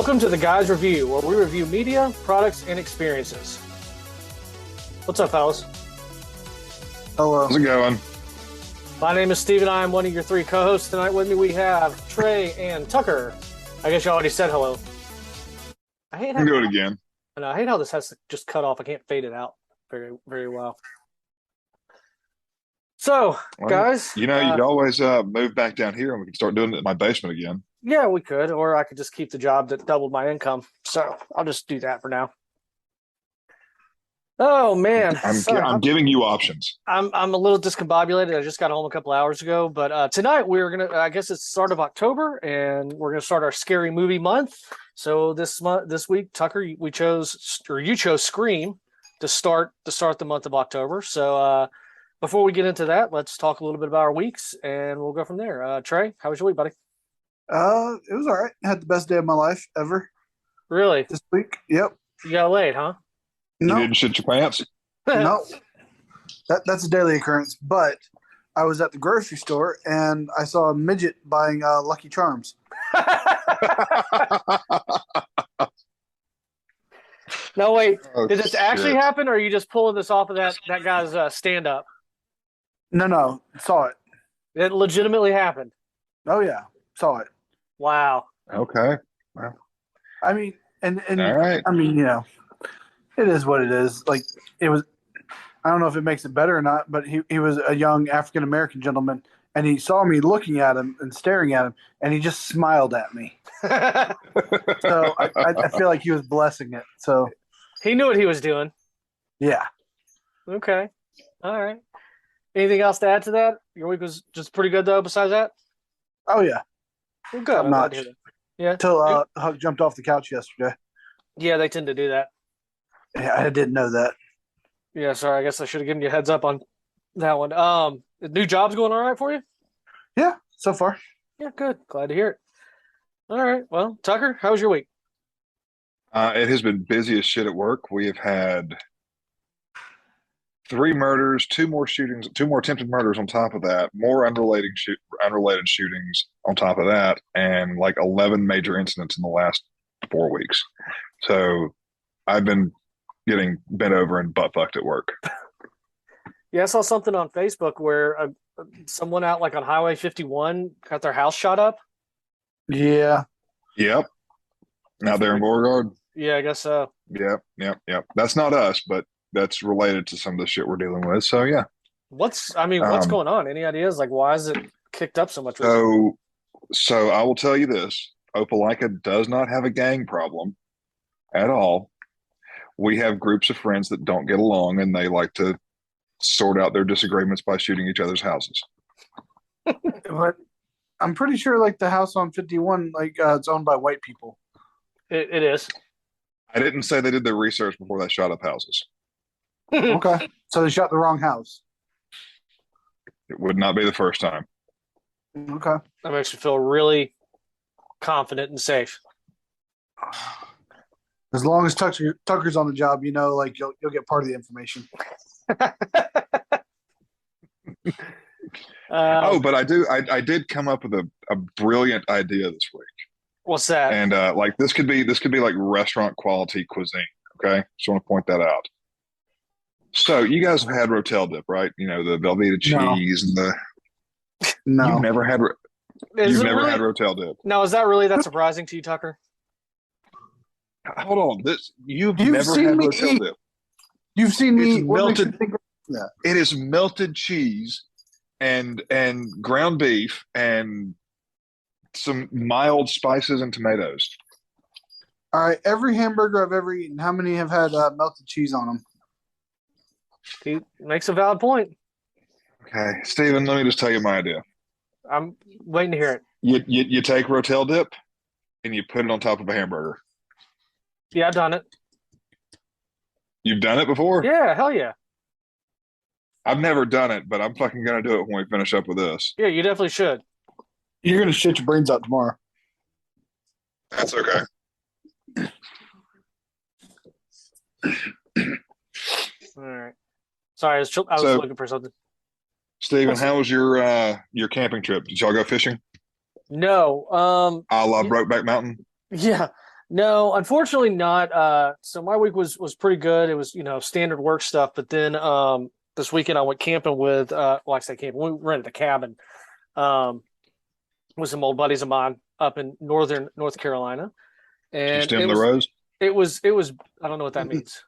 Welcome to The Guys Review, where we review media, products, and experiences. What's up, fellas? Hello. How's it going? My name is Steve, and I am one of your three co-hosts. Tonight with me we have Trey and Tucker. I guess you already said hello. I hate You can do it again. And I hate how this has to just cut off. I can't fade it out very, very well. So, guys, you could always move back down here, and we can start doing it in my basement again. Yeah, we could, or I could just keep the job that doubled my income. So I'll just do that for now. Oh man, I'm giving you options. I'm a little discombobulated. I just got home a couple hours ago, but tonight we're gonna. I guess it's the start of October, and we're gonna start our scary movie month. So this week, Tucker, you chose Scream to start the month of October. So before we get into that, let's talk a little bit about our weeks, and we'll go from there. Trey, how was your week, buddy? It was all right. I had the best day of my life ever Really? this week. Yep. You got laid, huh? You No, didn't shit your pants? no. That's a daily occurrence. But I was at the grocery store and I saw a midget buying Lucky Charms. No, wait. Oh, Did this actually shit. happen, or are you just pulling this off of that guy's stand-up? No, saw it. It legitimately happened. Oh yeah, saw it. Wow. Okay. I mean, and All right. I mean, it is what it is. Like it was. I don't know if it makes it better or not, but he was a young African American gentleman, and he saw me looking at him and staring at him, and he just smiled at me. So I feel like he was blessing it. So He knew what he was doing. yeah. Okay. All right. Anything else to add to that? Your week was just pretty good, though, besides that? Oh yeah. Well, good. Top I'm glad notch. to hear that. Yeah. Till Huck jumped off the couch yesterday. Yeah, they tend to do that. Yeah, I didn't know that. Yeah, sorry. I guess I should have given you a heads up on that one. The new job's going all right for you? Yeah, so far. Yeah, good. Glad to hear it. All right. Well, Tucker, how was your week? It has been busy as shit at work. We have had 3 murders, 2 more shootings, 2 more attempted murders on top of that, more unrelated shootings on top of that, and like 11 major incidents in the last 4 weeks. So I've been getting bent over and butt fucked at work. Yeah, I saw something on Facebook where someone out like on Highway 51 got their house shot up. Yeah. Yep. Out there in Beauregard. Yeah, I guess so. Yep. That's not us, but that's related to some of the shit we're dealing with. So yeah. What's going on? Any ideas? Like, why is it kicked up so much? So I will tell you this: Opelika does not have a gang problem at all. We have groups of friends that don't get along, and they like to sort out their disagreements by shooting each other's houses. But I'm pretty sure like the house on 51, it's owned by white people. It is. I didn't say they did their research before they shot up houses. Okay. So they shot the wrong house. It would not be the first time. Okay. That makes me feel really confident and safe. As long as Tucker's on the job, you'll get part of the information. But I did come up with a brilliant idea this week. What's that? And this could be like restaurant quality cuisine. Okay, just want to point that out. So you guys have had Rotel dip, right? You know, the Velveeta cheese and the. No. You've never had. You've never had Rotel dip. Now, is that really that surprising to you, Tucker? Hold on, you've You've never seen had me Rotel eat- dip. You've seen me It's what makes you melted. think of that? It is melted cheese and ground beef and some mild spices and tomatoes. All right. Every hamburger I've ever eaten, how many have had melted cheese on them? He makes a valid point. Okay, Steven, let me just tell you my idea. I'm waiting to hear it. You take Rotel dip and you put it on top of a hamburger. Yeah, I've done it. You've done it before? Yeah, hell yeah. I've never done it, but I'm fucking gonna do it when we finish up with this. Yeah, you definitely should. You're gonna shit your brains out tomorrow. That's okay. All right. Sorry, I was So- looking for something. Steven, how was your camping trip? Did y'all go fishing? No. A la Yeah. Brokeback Mountain? Yeah. No, unfortunately not. So my week was pretty good. It was, standard work stuff. But then this weekend I went camping with well, I say camping. We rented a cabin um with some old buddies of mine up in northern North Carolina. Did you And stem the rose? it was I don't know what that means.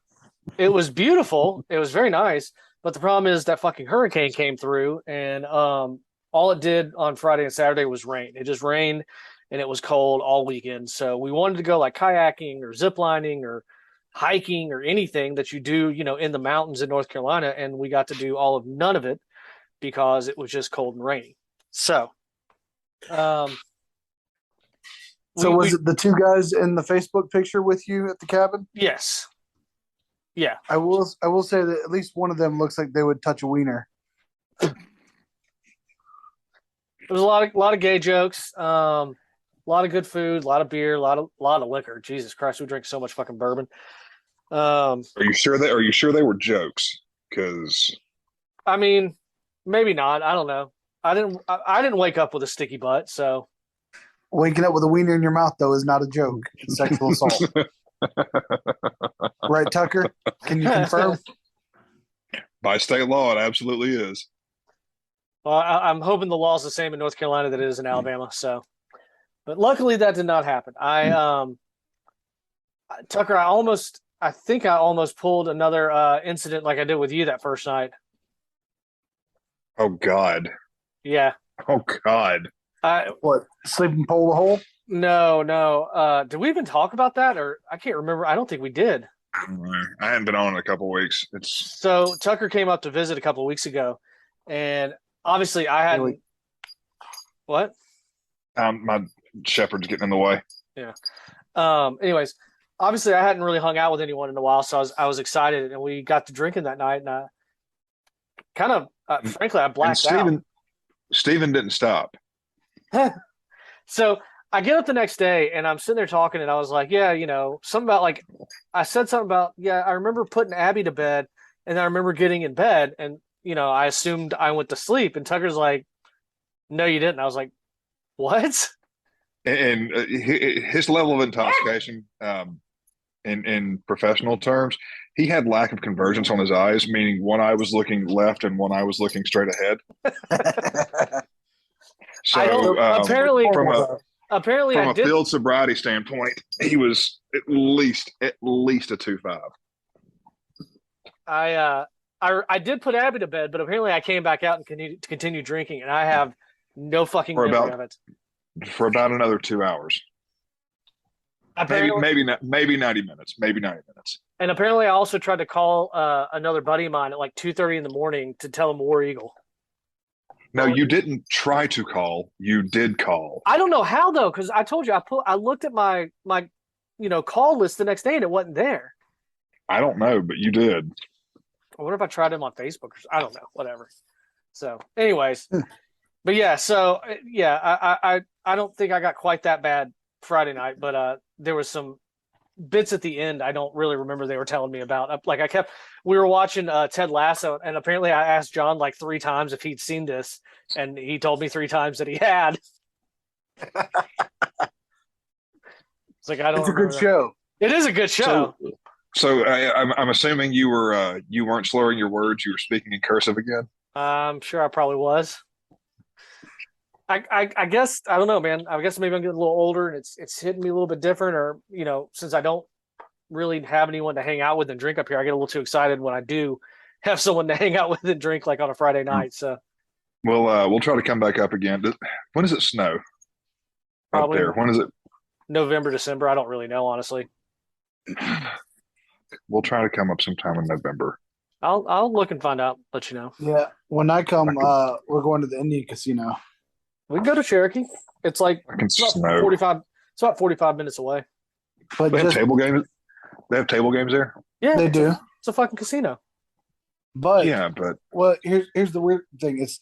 It was beautiful. It was very nice. But the problem is that fucking hurricane came through and all it did on Friday and Saturday was rain. It just rained and it was cold all weekend. So we wanted to go like kayaking or zip lining or hiking or anything that you do, in the mountains in North Carolina. And we got to do none of it because it was just cold and rainy. So, um, So was it the two guys in the Facebook picture with you at the cabin? yes. Yeah. I will say that at least one of them looks like they would touch a wiener. There was a lot of gay jokes, a lot of good food, a lot of beer, a lot of liquor. Jesus Christ, we drink so much fucking bourbon. Are you sure they were jokes? Because I mean, maybe not. I don't know. I didn't wake up with a sticky butt, so Waking up with a wiener in your mouth, though, is not a joke. It's sexual assault. Right, Tucker? Can you confirm? by state law, it absolutely is. well, I'm hoping the law's the same in North Carolina that it is in Alabama. So, but luckily that did not happen. Tucker, I think I almost pulled another incident like I did with you that first night. Oh God. Yeah. Oh God. What? Sleeping pole to hole? No. Did we even talk about that? Or I can't remember. I don't think we did. I haven't been on in a couple of weeks. It's So Tucker came up to visit a couple of weeks ago, and obviously I hadn't. Really? What? my shepherd's getting in the way. Yeah. Anyways, obviously I hadn't really hung out with anyone in a while, so I was excited, and we got to drinking that night, and I kind of, frankly, I And blacked out. Steven didn't stop. So I get up the next day and I'm sitting there talking and I was like, yeah, something about like I said something about, yeah, I remember putting Abby to bed and I remember getting in bed and I assumed I went to sleep and Tucker's like, no, you didn't. I was like, what? And his level of intoxication, in professional terms, he had lack of convergence on his eyes, meaning one eye was looking left and one eye was looking straight ahead. So I don't apparently from I a did field sobriety standpoint, he was at least a 2.5. I did put Abby to bed, but apparently I came back out and continue drinking and I have no fucking For memory about of it. for about another 2 hours. Apparently, Maybe 90 minutes. Maybe 90 minutes. and apparently I also tried to call another buddy of mine at like 2:30 in the morning to tell him War Eagle. No, you didn't try to call. You did call. I don't know how though, because I told you I looked at my call list the next day and it wasn't there. I don't know, but you did. I wonder if I tried him on Facebook or I don't know, whatever. So, anyways, but yeah, so yeah, I don't think I got quite that bad Friday night, but there was some bits at the end I don't really remember they were telling me about. Like we were watching Ted Lasso, and apparently I asked John like 3 times if he'd seen this, and he told me 3 times that he had. It's like I don't. It's a good remember that. show. It is a good show. So I'm assuming you weren't slurring your words. You were speaking in cursive again. I'm sure I probably was. I guess I don't know, man. I guess maybe I'm getting a little older and it's hitting me a little bit different, or since I don't really have anyone to hang out with and drink up here, I get a little too excited when I do have someone to hang out with and drink like on a Friday night. So We'll try to come back up again. When does it snow probably up there? When is it? November, December. I don't really know, honestly. We'll try to come up sometime in November. I'll look and find out. Let you know. Yeah. When I come, we're going to the Indian casino. We can go to Cherokee. It's like I can it's about snow. 45. It's about 45 minutes away. But They have just, table games. They have table games there. Yeah, they do. It's a fucking casino. But Yeah, but well, here's the weird thing. It's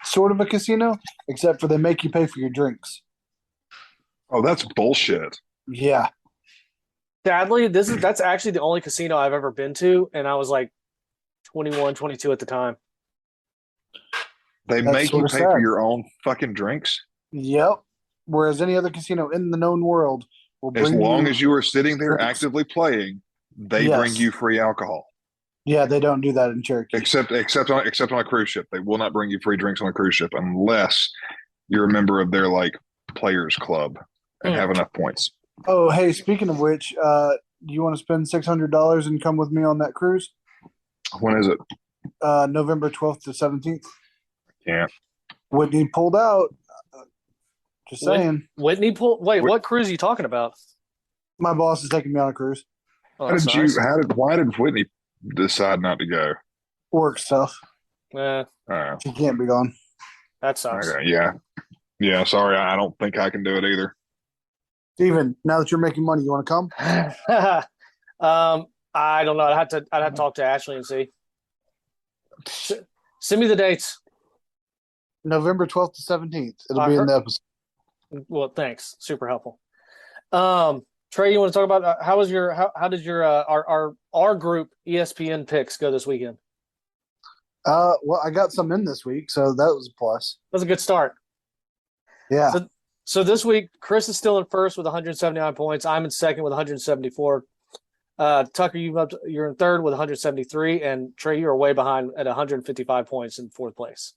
sort of a casino, except for they make you pay for your drinks. oh, that's bullshit. Yeah. Sadly, that's actually the only casino I've ever been to, and I was like 21, 22 at the time. They That's make you sort pay of for sad. your own fucking drinks. Yep. Whereas any other casino in the known world, will As bring long you as you are sitting there drinks. actively playing, they bring Yes. you free alcohol. Yeah, they don't do that in Cherokee. Except on a cruise ship. They will not bring you free drinks on a cruise ship unless you're a member of their like players club and have enough points. Oh, hey, speaking of which, do you want to spend $600 and come with me on that cruise? When is it? November 12th to 17th. Can't. Whitney pulled out. Just saying. Whitney pull. Wait, what cruise are you talking about? My boss is taking me on a cruise. Oh, that's nice. Why did Whitney decide not to go? Work stuff. Uh, She can't be gone. that sucks. Okay, yeah. Sorry, I don't think I can do it either. Steven, now that you're making money, you want to come? I don't know. I'd have to talk to Ashley and see. Send me the dates. November 12th to 17th. It'll be in the episode. Well, thanks. Super helpful. Trey, you want to talk about how did your our group ESPN picks go this weekend? Well, I got some in this week, so that was a plus. That was a good start. Yeah. So this week, Chris is still in first with 179 points. I'm in second with 174. Tucker, you're in third with 173, and Trey, you're way behind at 155 points in fourth place.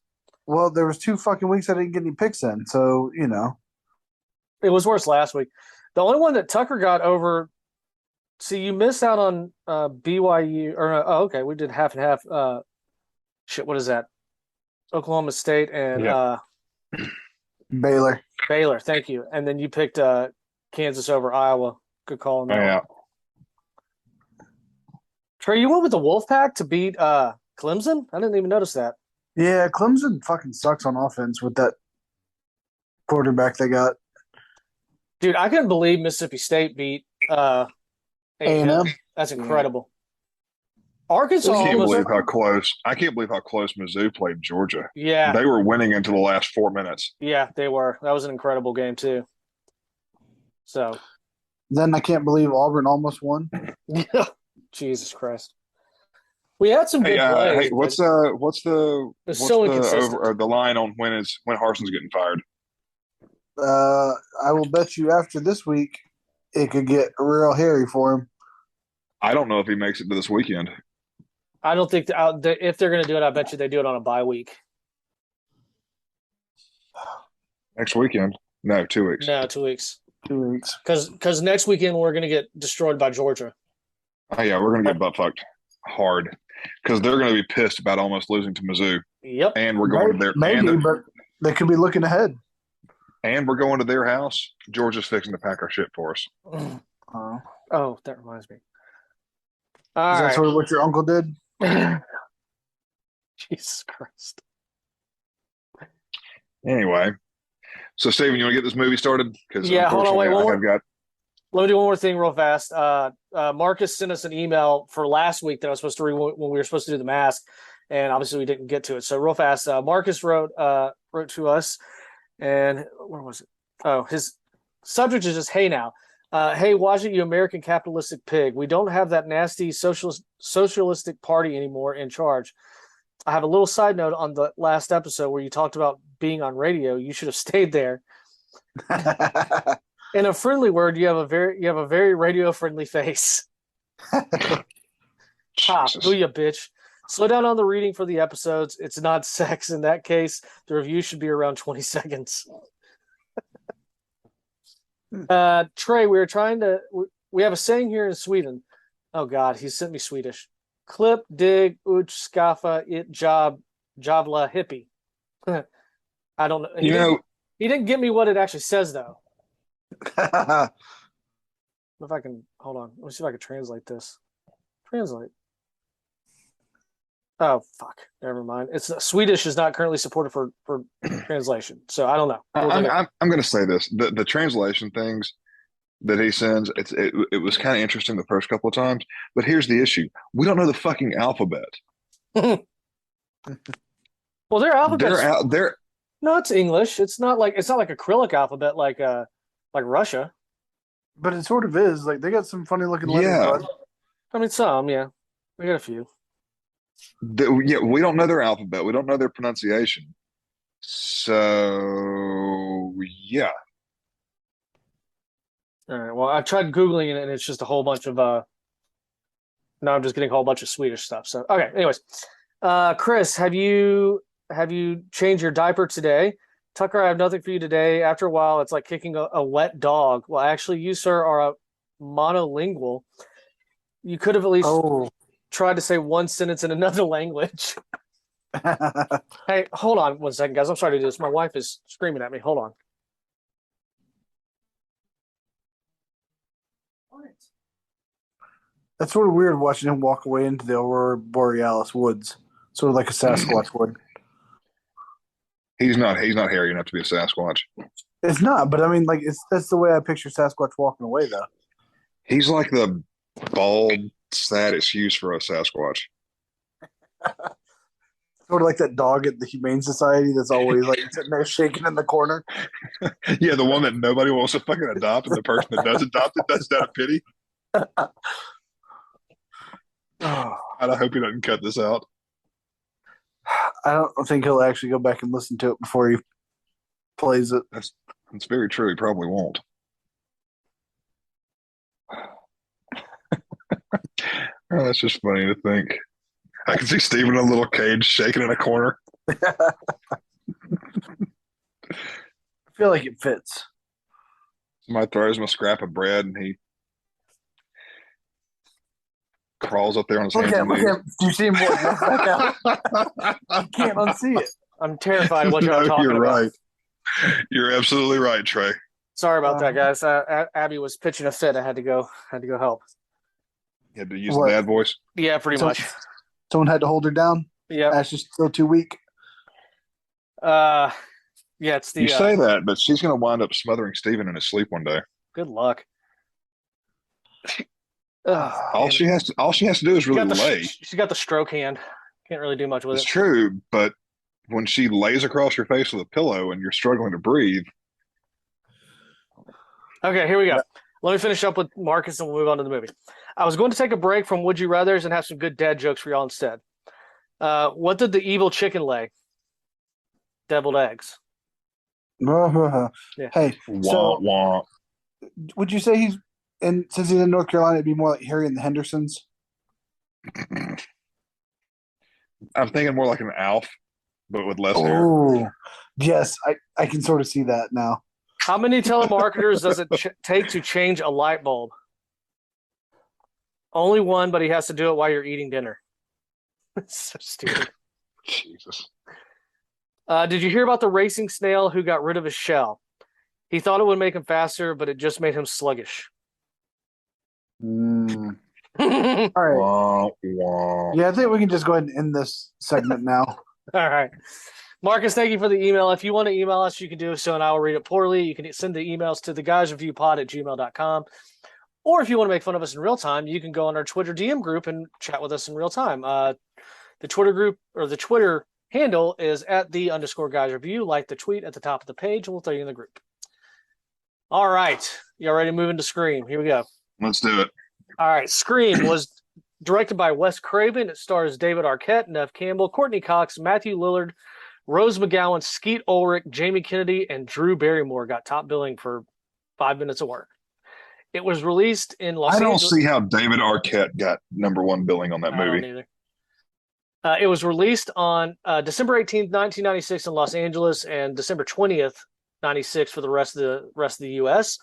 Well, there was 2 fucking weeks I didn't get any picks in, so you know. It was worse last week. The only one that Tucker got over. See, you missed out on BYU, or okay, we did half and half. What is that? Oklahoma State and Baylor. Baylor, thank you. And then you picked Kansas over Iowa. Good call on that. Yeah. Trey, you went with the Wolfpack to beat Clemson? I didn't even notice that. Yeah, Clemson fucking sucks on offense with that quarterback they got. Dude, I couldn't believe Mississippi State beat A&M. That's incredible. Arkansas I can't almost. believe how close. I can't believe how close Mizzou played Georgia. Yeah, they were winning into the last 4 minutes. Yeah, they were. That was an incredible game too. So then I can't believe Auburn almost won. Jesus Christ. We had some good plays. Hey, what's the line on when Harsin's getting fired? I will bet you after this week it could get real hairy for him. I don't know if he makes it to this weekend. I don't think if they're going to do it, I bet you they do it on a bye week. Next weekend? No, 2 weeks. No, 2 weeks. 2 weeks. Because next weekend we're going to get destroyed by Georgia. Oh yeah, we're going to get butt fucked hard because they're going to be pissed about almost losing to Mizzou. Yep. And we're going to their but they could be looking ahead. And we're going to their house. Georgia's fixing to pack our shit for us. Oh, that reminds me. Is that sort of what your uncle did? Jesus Christ. Anyway, so Steven, you want to get this movie started? Yeah, hold on, wait. Let me do one more thing real fast. Marcus sent us an email for last week that I was supposed to read when we were supposed to do the mask, and obviously we didn't get to it. So real fast, Marcus wrote to us, and where was it? Oh, his subject is just, hey now. Hey, watch it, you American capitalistic pig. We don't have that nasty socialistic party anymore in charge. I have a little side note on the last episode where you talked about being on radio. You should have stayed there. In a friendly word, you have a very radio friendly face. Booyah, bitch. Slow down on the reading for the episodes. It's not sex in that case. The review should be around 20 seconds. Trey, we have a saying here in Sweden. Oh God, he sent me Swedish. Clip, dig, uch, skaffa, it, job, javla, hippie. I don't know. He didn't get me what it actually says though. If I can hold on, let me see if I can translate this. Translate. Oh fuck! Never mind. It's Swedish is not currently supported for translation, so I don't know. I'm going to say this: the translation things that he sends, it was kind of interesting the first couple of times, but here's the issue: we don't know the fucking alphabet. Well, their alphabet. No, it's English. It's not like a Cyrillic alphabet like Russia. But it sort of is. Like they got some funny looking letters. Yeah. Bud. I mean, some. Yeah, we got a few. We don't know their alphabet. We don't know their pronunciation. So, yeah. All right. Well, I tried Googling it and it's just a whole bunch of now I'm just getting a whole bunch of Swedish stuff. So okay, anyways. Chris, have you changed your diaper today? Tucker, I have nothing for you today. After a while, it's like kicking a wet dog. Well, actually, you, sir, are a monolingual. You could have at least Oh. tried to say one sentence in another language. Hey, hold on 1 second, guys. I'm sorry to do this. My wife is screaming at me. Hold on. That's sort of weird watching him walk away into the Aurora Borealis woods, sort of like a Sasquatch would. He's not hairy enough to be a Sasquatch. It's not, but I mean, like that's the way I picture Sasquatch walking away, though. He's like the bald, sad excuse for a Sasquatch. Sort of like that dog at the Humane Society that's always like sitting there shaking in the corner. Yeah, the one that nobody wants to fucking adopt, and the person that does adopt it does that of pity. Oh, And I hope he doesn't cut this out. I don't think he'll actually go back and listen to it before he plays it. That's very true. He probably won't. Oh, that's just funny to think. I can see Steven in a little cage shaking in a corner. I feel like it fits. Somebody throws him a scrap of bread and he crawls up there on his Look hands at and him, look knees. at him. Do you see him walk back out? You can't unsee it. I'm terrified of what you're No, talking you're about. right. You're absolutely right, Trey. Sorry about that, guys. Abby was pitching a fit. I had to go help. You had to use What? the dad voice. Yeah, pretty So- much. Someone had to hold her down. Yeah. Ash is still too weak. Yeah, it's the You say that, but she's going to wind up smothering Steven in his sleep one day. good luck. Ugh, All damn she it. has to do is She really got the lay. she got the stroke hand. Can't really do much with It's it. true, but when she lays across your face with a pillow and you're struggling to breathe, Okay, here we go. Yeah. Let me finish up with Marcus and we'll move on to the movie. I was going to take a break from Would You Rathers and have some good dad jokes for y'all instead. What did the evil chicken lay? Deviled eggs. Yeah. Hey, wah so wah. would you say he's and since he's in North Carolina, it'd be more like Harry and the Hendersons? I'm thinking more like an Alf, but with less hair. Oh, yes, I can sort of see that now. How many telemarketers does it take to change a light bulb? Only one, but he has to do it while you're eating dinner. So stupid. Jesus. Did you hear about the racing snail who got rid of his shell? He thought it would make him faster, but it just made him sluggish. Mm. All All right. Wah, wah. Yeah, I think we can just go ahead and end this segment now. right. Marcus, thank you for the email. If you want to email us, you can do so, and I will read it poorly. You can send the emails to theguysreviewpod@gmail.com. Or if you want to make fun of us in real time, you can go on our Twitter DM group and chat with us in real time. The Twitter group or the Twitter handle is @the_guysreview. Like the tweet at the top of the page, and we'll throw you in the group. All right. Y'all ready to move into Scream? Here we go. Let's do it. All right. Scream was directed by Wes Craven. It stars David Arquette, Neve Campbell, Courtney Cox, Matthew Lillard, Rose McGowan, Skeet Ulrich, Jamie Kennedy, and Drew Barrymore got top billing for 5 minutes of work. It was released in Los I don't Angeles. see how David Arquette got #1 billing on that I don't movie. either. It was released on December 18th, 1996 in Los Angeles and December 20th, 96 for the rest of the US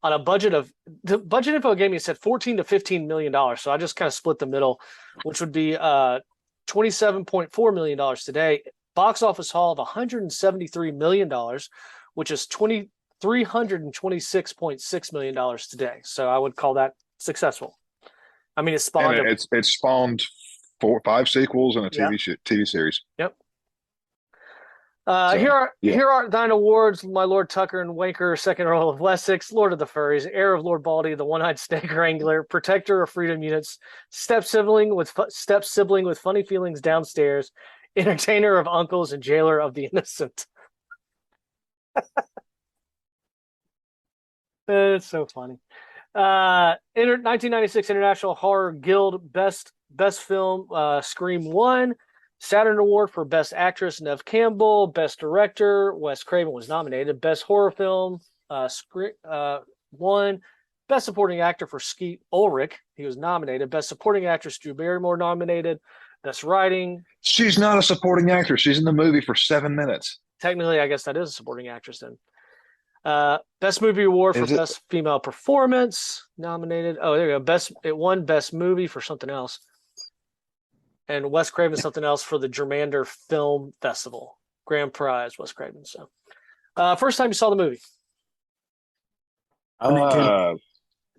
on a budget of the budget info gave me said 14 to 15 million dollars. So I just kind of split the middle, which would be $27.4 million today. Box office haul of $173 million, which is $326.6 million today. So I would call that successful. I mean, it spawned. And it spawned 5 sequels and a Yeah. TV series. Yep. So, here yeah. are thine awards, my Lord Tucker and Wanker, Second Earl of Wessex, Lord of the Furries, Heir of Lord Baldy, the One-Eyed Snake Wrangler, Protector of Freedom Units, Step sibling with funny feelings downstairs, Entertainer of Uncles, and Jailer of the Innocent. It's so funny. 1996 International Horror Guild Best Film, Scream won. Saturn Award for Best Actress, Neve Campbell. Best Director, Wes Craven was nominated. Best Horror Film, won. Best Supporting Actor for Skeet Ulrich. He was nominated. Best Supporting Actress, Drew Barrymore nominated. Best Writing. She's not a supporting actress. She's in the movie for 7 minutes. Technically, I guess that is a supporting actress then. Best Movie Award for Best Female Performance nominated. Oh, there you go. It won Best Movie for something else. And Wes Craven something else for the Germander Film Festival. Grand Prize, Wes Craven. So, first time you saw the movie?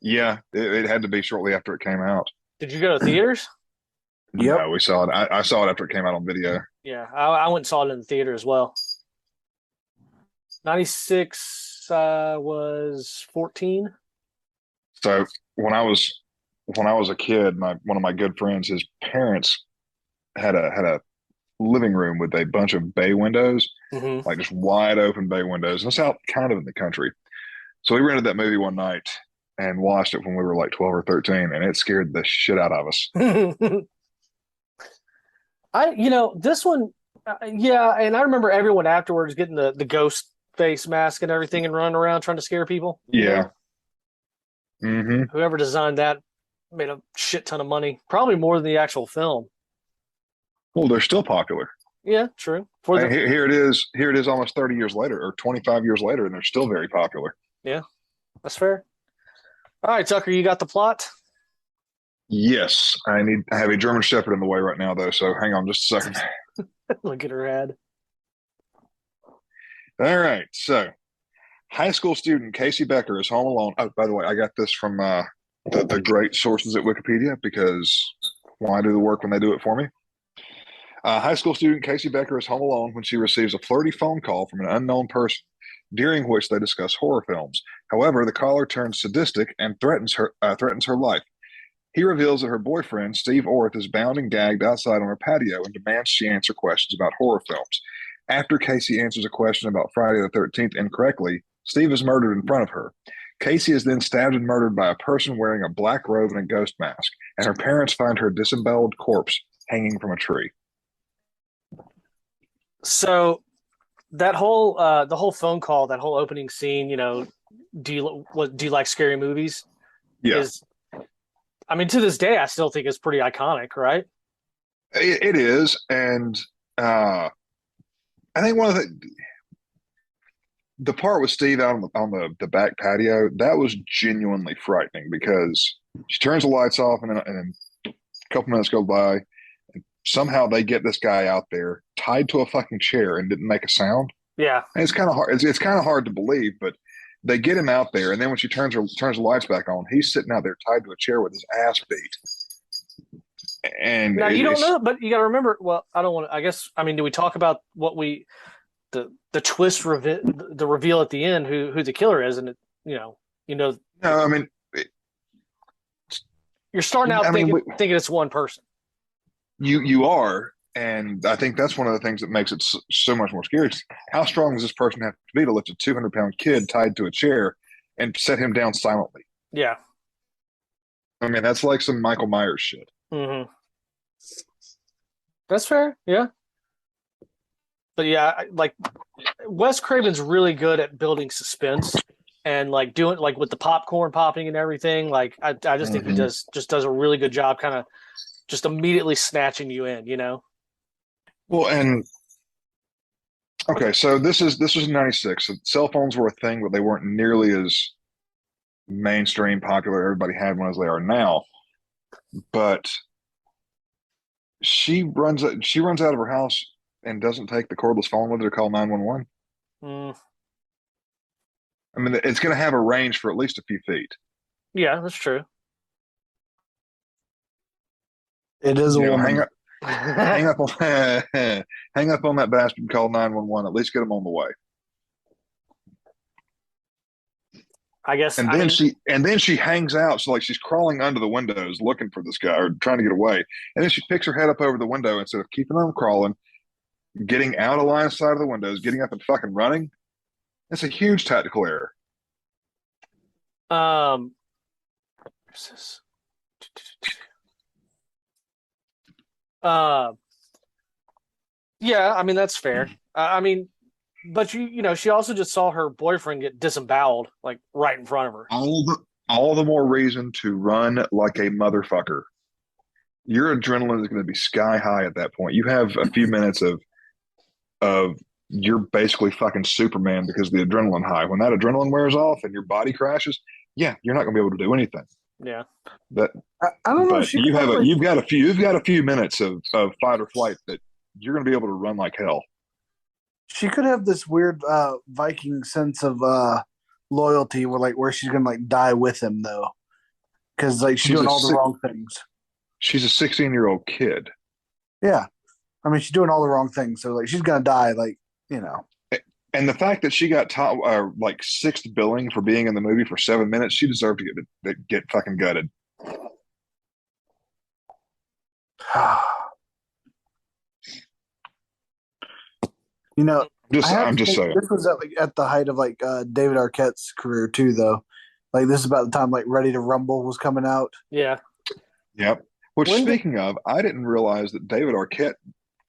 Yeah, it had to be shortly after it came out. Did you go to theaters? Yep. No, we saw it. I saw it after it came out on video. Yeah, I went and saw it in the theater as well. 96 was 14. So when I was a kid, one of my good friends, his parents had a living room with a bunch of bay windows, like just wide open bay windows. And it's out kind of in the country. So we rented that movie one night and watched it when we were like 12 or 13, and it scared the shit out of us. This one, yeah, and I remember everyone afterwards getting the ghost face mask and everything and running around trying to scare people. Yeah. Whoever designed that made a shit ton of money, probably more than the actual film. Well, they're still popular. Yeah, true. Here it is. Here it is, almost 30 years later, or 25 years later, and they're still very popular. Yeah, that's fair. All right, Tucker, you got the plot? Yes, I have a German Shepherd in the way right now, though. So hang on just a second. Look at her head. All right, so high school student Casey Becker is home alone. Oh, by the way, I got this from the great sources at Wikipedia, because why do the work when they do it for me? High school student Casey Becker is home alone when she receives a flirty phone call from an unknown person, during which they discuss horror films. However, the caller turns sadistic and threatens her life. He reveals that her boyfriend, Steve Orth, is bound and gagged outside on her patio and demands she answer questions about horror films. After Casey answers a question about Friday the 13th incorrectly, Steve is murdered in front of her. Casey is then stabbed and murdered by a person wearing a black robe and a ghost mask, and her parents find her disemboweled corpse hanging from a tree. So that whole the whole phone call, that whole opening scene, do you like scary movies? Yeah. I mean, to this day, I still think it's pretty iconic, right? It is, and I think one of the part with Steve out on the back patio, that was genuinely frightening, because she turns the lights off, and then a couple minutes go by, and somehow they get this guy out there tied to a fucking chair and didn't make a sound. Yeah, and it's kind of hard. It's kind of hard to believe, but they get him out there, and then when she turns the lights back on, he's sitting out there tied to a chair with his ass beat. And now you don't know, but you got to remember. Well, I don't want to. I guess. I mean, do we talk about what the twist, the reveal at the end, who the killer is, and No, I mean, you're starting out thinking it's one person. You are, and I think that's one of the things that makes it so much more scary. How strong does this person have to be to lift a 200-pound kid tied to a chair and set him down silently? Yeah. I mean, that's like some Michael Myers shit. Mm-hmm. That's fair. Yeah. But yeah, like Wes Craven's really good at building suspense and like doing like with the popcorn popping and everything. Like I just think he does a really good job, kind of just immediately snatching you in, Well, and okay, so this was in '96. So cell phones were a thing, but they weren't nearly as mainstream popular. Everybody had one as they are now. But she runs out of her house and doesn't take the cordless phone with her to call 911. I mean, it's going to have a range for at least a few feet. Yeah, that's true. It is a woman. Hang up on that bastard and call 911. At least get him on the way. I guess. And then she hangs out. So like she's crawling under the windows looking for this guy or trying to get away. And then she picks her head up over the window instead of keeping on crawling, getting out of line of sight of the windows, getting up and fucking running. It's a huge tactical error. Yeah, I mean that's fair. I mean, but she also just saw her boyfriend get disemboweled like right in front of her. all the more reason to run like a motherfucker. Your adrenaline is going to be sky high at that point. You have a few minutes of you're basically fucking Superman because of the adrenaline high. When that adrenaline wears off and your body crashes, yeah, you're not going to be able to do anything. Yeah. That, I don't know. but you've got a few minutes of fight or flight that you're going to be able to run like hell. She could have this weird Viking sense of loyalty, where she's gonna die with him though, because she's doing all the wrong things. She's a 16-year-old kid. Yeah, I mean she's doing all the wrong things, so she's gonna die. And the fact that she got top sixth billing for being in the movie for 7 minutes, she deserved to get fucking gutted. I'm just saying. This was at the height of David Arquette's career too, though. This is about the time Ready to Rumble was coming out. Yeah. Yep. Which, speaking of, I didn't realize that David Arquette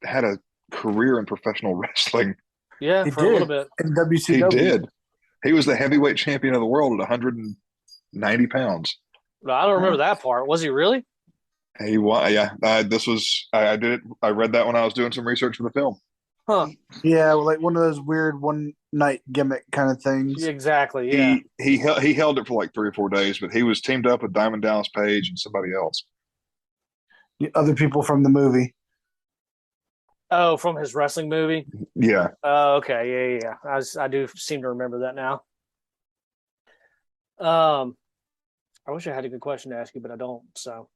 had a career in professional wrestling. Yeah, for a little bit. In WCW. He did. He was the heavyweight champion of the world at 190 pounds. I don't remember that part. Was he really? He was. Yeah. I did it. I read that when I was doing some research for the film. Huh. Yeah, one of those weird one night gimmick kind of things. Exactly. Yeah. He held it for 3 or 4 days, but he was teamed up with Diamond Dallas Page and somebody else. Other people from the movie. Oh, from his wrestling movie? Yeah. Oh, okay. Yeah. I do seem to remember that now. I wish I had a good question to ask you, but I don't. So,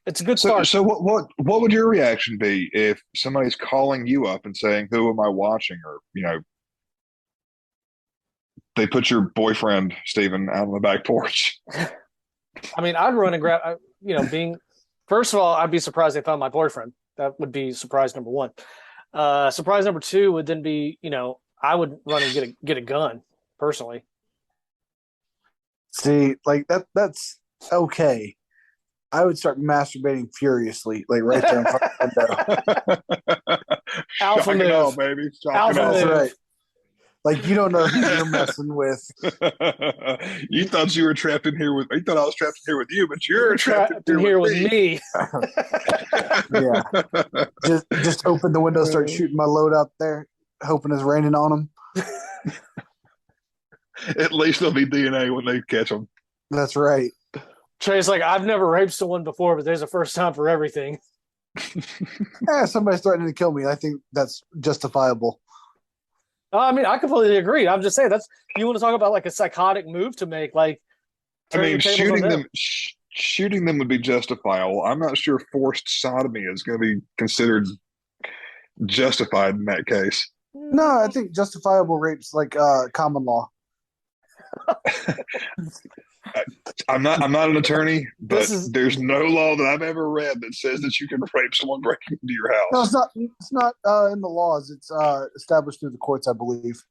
it's a good start. So what would your reaction be if somebody's calling you up and saying, "Who am I watching?" Or they put your boyfriend Steven out on the back porch. I mean, I'd run and grab. First of all, I'd be surprised they found my boyfriend. That would be surprise number one. Surprise number two would then be, I would run and get a gun personally. See, that's okay. I would start masturbating furiously, right there in front of the window. Alpha move, all, baby. Alpha move. That's right. You don't know who you're messing with. You thought you were trapped in here with. You thought I was trapped in here with you, but you're trapped in here with me. Yeah. Just open the window, start shooting my load out there, hoping it's raining on them. At least there'll be DNA when they catch them. That's right. Trey's I've never raped someone before, but there's a first time for everything. Somebody's threatening to kill me. I think that's justifiable. I mean, I completely agree. I'm just saying you want to talk about a psychotic move to make, shooting them would be justifiable. I'm not sure forced sodomy is going to be considered justified in that case. No, I think justifiable rape's common law. I'm not an attorney, but there's no law that I've ever read that says that you can rape someone breaking into your house. No, it's not in the laws. It's established through the courts, I believe.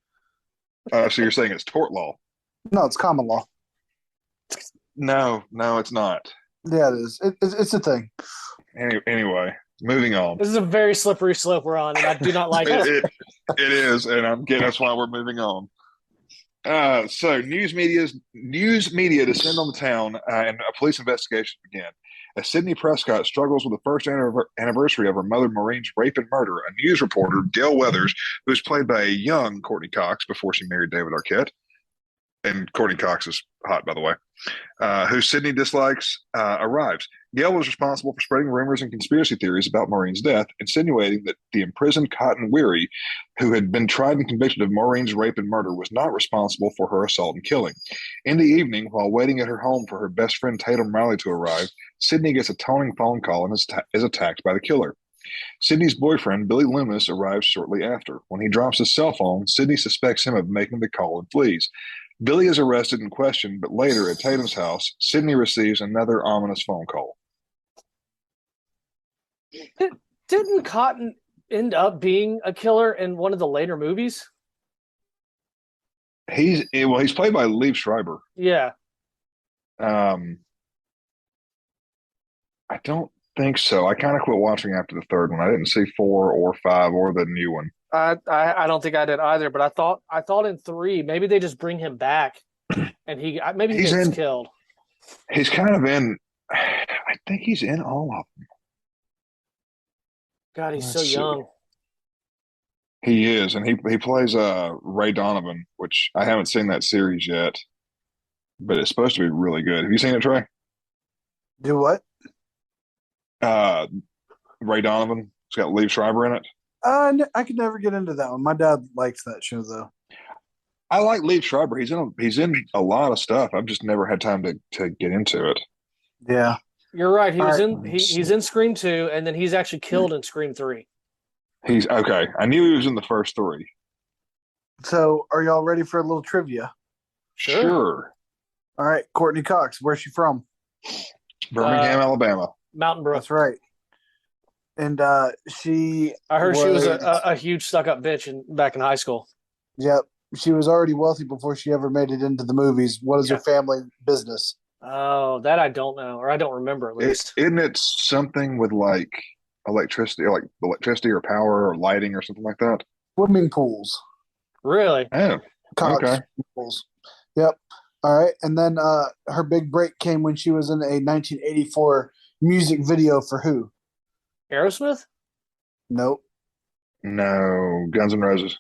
So you're saying it's tort law? No, it's common law. No, it's not. Yeah, it is. It's a thing. Anyway, moving on. This is a very slippery slope we're on, and I do not like it. It is, and that's why we're moving on. So news media descend on the town, and a police investigation began. As Sydney Prescott struggles with the first anniversary of her mother Maureen's rape and murder, a news reporter, Gail Weathers, who was played by a young Courtney Cox before she married David Arquette, and Courtney Cox is hot, by the way, who Sydney dislikes, arrives. Gail was responsible for spreading rumors and conspiracy theories about Maureen's death, insinuating that the imprisoned Cotton Weary, who had been tried and convicted of Maureen's rape and murder, was not responsible for her assault and killing. In the evening, while waiting at her home for her best friend Tatum Riley to arrive, Sydney gets a taunting phone call and is attacked by the killer. Sydney's boyfriend, Billy Loomis, arrives shortly after. When he drops his cell phone, Sydney suspects him of making the call and flees. Billy is arrested and questioned, but later at Tatum's house, Sydney receives another ominous phone call. Didn't Cotton end up being a killer in one of the later movies? He's played by Liev Schreiber. Yeah. I don't think so. I kind of quit watching after the third one. I didn't see 4 or 5 or the new one. I don't think I did either, but I thought in 3 maybe they just bring him back and maybe he He's gets in. killed. He's kind of in. I think he's in all of them. God, he's so Let's see. young. He is, and he plays Ray Donovan, which I haven't seen that series yet, but it's supposed to be really good. Have you seen it, Trey? Do what? Uh, Ray Donovan. It's got Liev Schreiber in it. I could never get into that one. My dad likes that show though. I like Liev Schreiber. He's in a lot of stuff. I've just never had time to get into it. Yeah. You're right. He All was right. in he's in Scream 2, and then he's actually killed in Scream 3. He's okay. I knew he was in the first three. So, are y'all ready for a little trivia? Sure. All right, Courtney Cox. Where's she from? Birmingham, Alabama. Mountain Brook. That's right. And she. I heard she was a huge stuck-up bitch back in high school. Yep. She was already wealthy before she ever made it into the movies. What is her family business? Oh, that I don't know, or I don't remember at least. Isn't it something with like electricity or power or lighting or something like that? Swimming pools. Really? Oh, Cox okay. Pools. Yep. All right. And then her big break came when she was in a 1984 music video for who? Aerosmith? Nope. No, Guns N' Roses.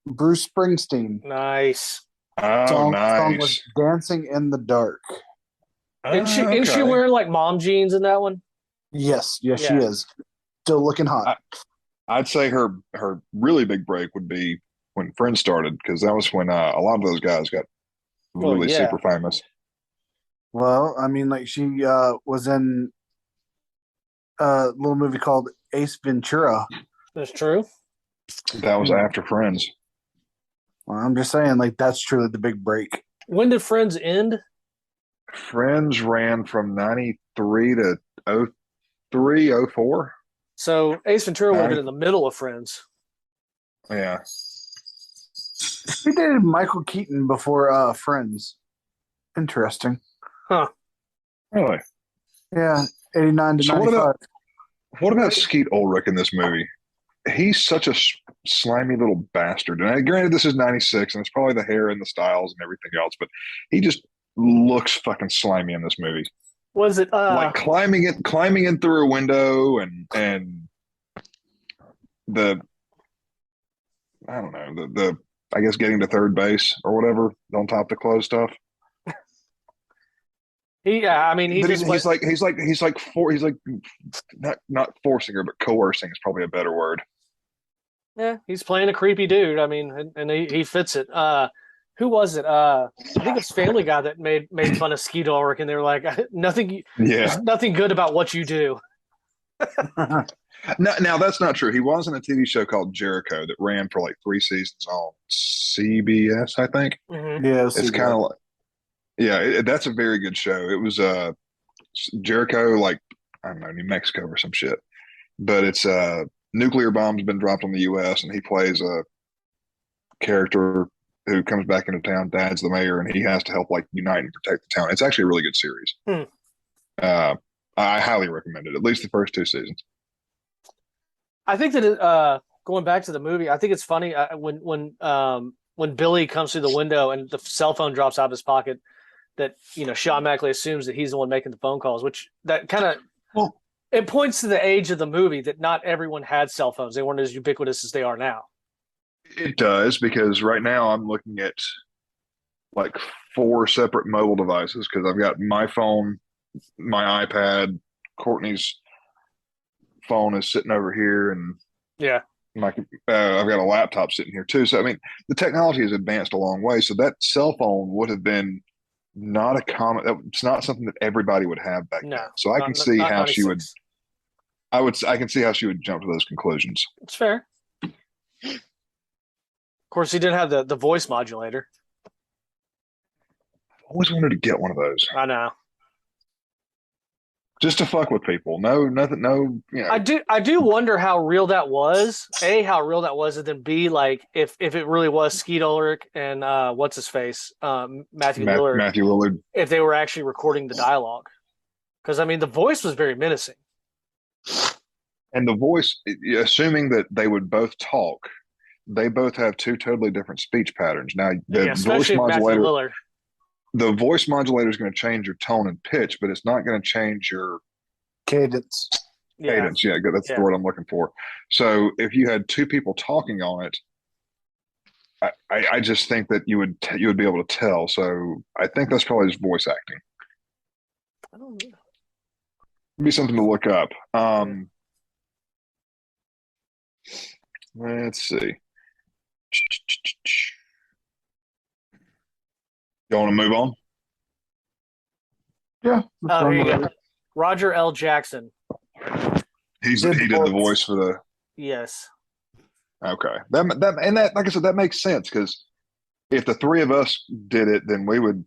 Bruce Springsteen. Nice. Oh, Song nice. was Dancing in the Dark. Isn't she wearing like mom jeans in that one? Yes, Yeah. she is. Still looking hot. I'd say her really big break would be when Friends started, because that was when a lot of those guys got really super famous. Well, I mean, like she was in a little movie called Ace Ventura. That's true. That was after Friends. Well, I'm just saying, like that's truly the big break. When did Friends end? Friends ran from 93 to 03, 04. So Ace Ventura would have been in the middle of Friends. Yeah. She dated Michael Keaton before Friends. Interesting. Huh. Really? Yeah, 89 to So 95. what about Skeet Ulrich in this movie? He's such a slimy little bastard. And granted, this is 96, and it's probably the hair and the styles and everything else, but he just looks fucking slimy in this movie. Was it Like climbing in through a window and the I don't know, the I guess getting to third base or whatever on top of the clothes stuff. he's not forcing her, but coercing is probably a better word. Yeah, he's playing a creepy dude. I mean, and he fits it. Who was it? I think it's Family Guy that made fun of Skeet Ulrich, and they were like, there's nothing good about what you do. Now that's not true. He was in a TV show called Jericho that ran for like 3 seasons on CBS, I think. Mm-hmm. Yeah, It's kind of like, that's a very good show. It was Jericho, like I don't know, New Mexico or some shit, but it's nuclear bombs been dropped on the U.S. and he plays a character who comes back into town. Dad's the mayor, and he has to help like unite and protect the town. It's actually a really good series. I highly recommend it. At least the first 2 seasons. I think that going back to the movie, I think it's funny when Billy comes through the window and the cell phone drops out of his pocket, that Sean Mackley assumes that he's the one making the phone calls, which that kind of it points to the age of the movie that not everyone had cell phones. They weren't as ubiquitous as they are now. It does, because right now I'm looking at like 4 separate mobile devices, because I've got my phone, my iPad, Courtney's phone is sitting over here, and I've got a laptop sitting here too. So I mean, the technology has advanced a long way. So that cell phone would have been not a common. It's not something that everybody would have back then. So I can see how she would. I can see how she would jump to those conclusions. It's fair. Of course, he didn't have the voice modulator. I always wanted to get one of those. I know. Just to fuck with people. No, nothing. No, I do wonder how real that was. A, how real that was, and then B, like if it really was Skeet Ulrich and what's his face, Matthew Lillard. Matthew Lillard. If they were actually recording the dialogue, because I mean the voice was very menacing. And the voice, assuming that they would both talk, they both have 2 totally different speech patterns. Now, the voice modulator, the voice modulator is going to change your tone and pitch, but it's not going to change your Cadence. cadence. Yeah, good. That's the word I'm looking for. So if you had two people talking on it, I just think that you would be able to tell. So I think that's probably just voice acting. I don't know. It'd be something to look up. Let's see. You want to move on? Yeah. Here you go. Roger L. Jackson. He did the voice for the. Yes. Okay. That like I said, that makes sense because if the three of us did it, then we would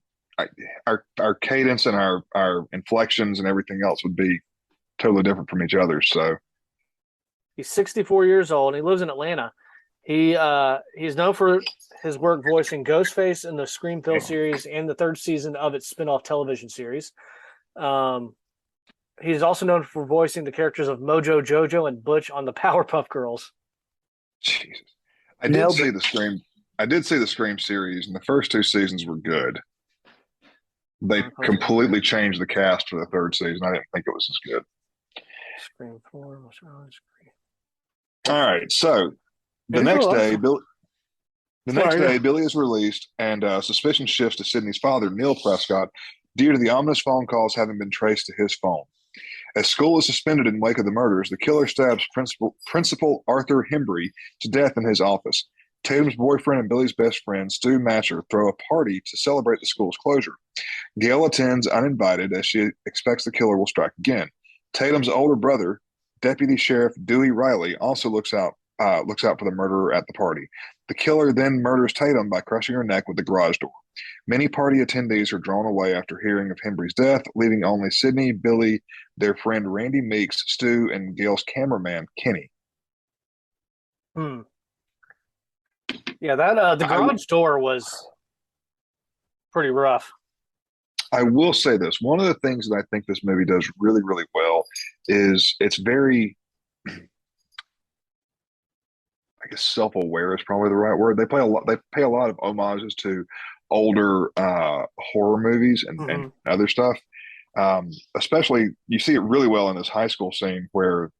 our cadence and our inflections and everything else would be totally different from each other. So he's 64 years old and he lives in Atlanta. He's known for his work voicing Ghostface in the Screamville series and the third season of its spin-off television series. He's also known for voicing the characters of Mojo Jojo and Butch on the Powerpuff Girls. Jesus. I did see the Scream series, and the first two seasons were good. They completely changed the cast for the third season. I didn't think it was as good. Scream 4. What's wrong with Scream? All right, so the next day, Billy is released, and suspicion shifts to Sydney's father, Neil Prescott, due to the ominous phone calls having been traced to his phone. As school is suspended in wake of the murders, the killer stabs Principal Arthur Hembry to death in his office. Tatum's boyfriend and Billy's best friend, Stu Matcher, throw a party to celebrate the school's closure. Gail attends uninvited as she expects the killer will strike again. Tatum's older brother, Deputy Sheriff Dewey Riley, also looks out for the murderer at the party. The killer then murders Tatum by crushing her neck with the garage door. Many party attendees are drawn away after hearing of Hembry's death, leaving only Sydney, Billy, their friend Randy Meeks, Stu, and Gail's cameraman, Kenny. Yeah, the garage door was pretty rough. I will say this. One of the things that I think this movie does really, really well is it's very, I guess, self-aware is probably the right word. They pay a lot of homages to older horror movies and other stuff. Especially, you see it really well in this high school scene where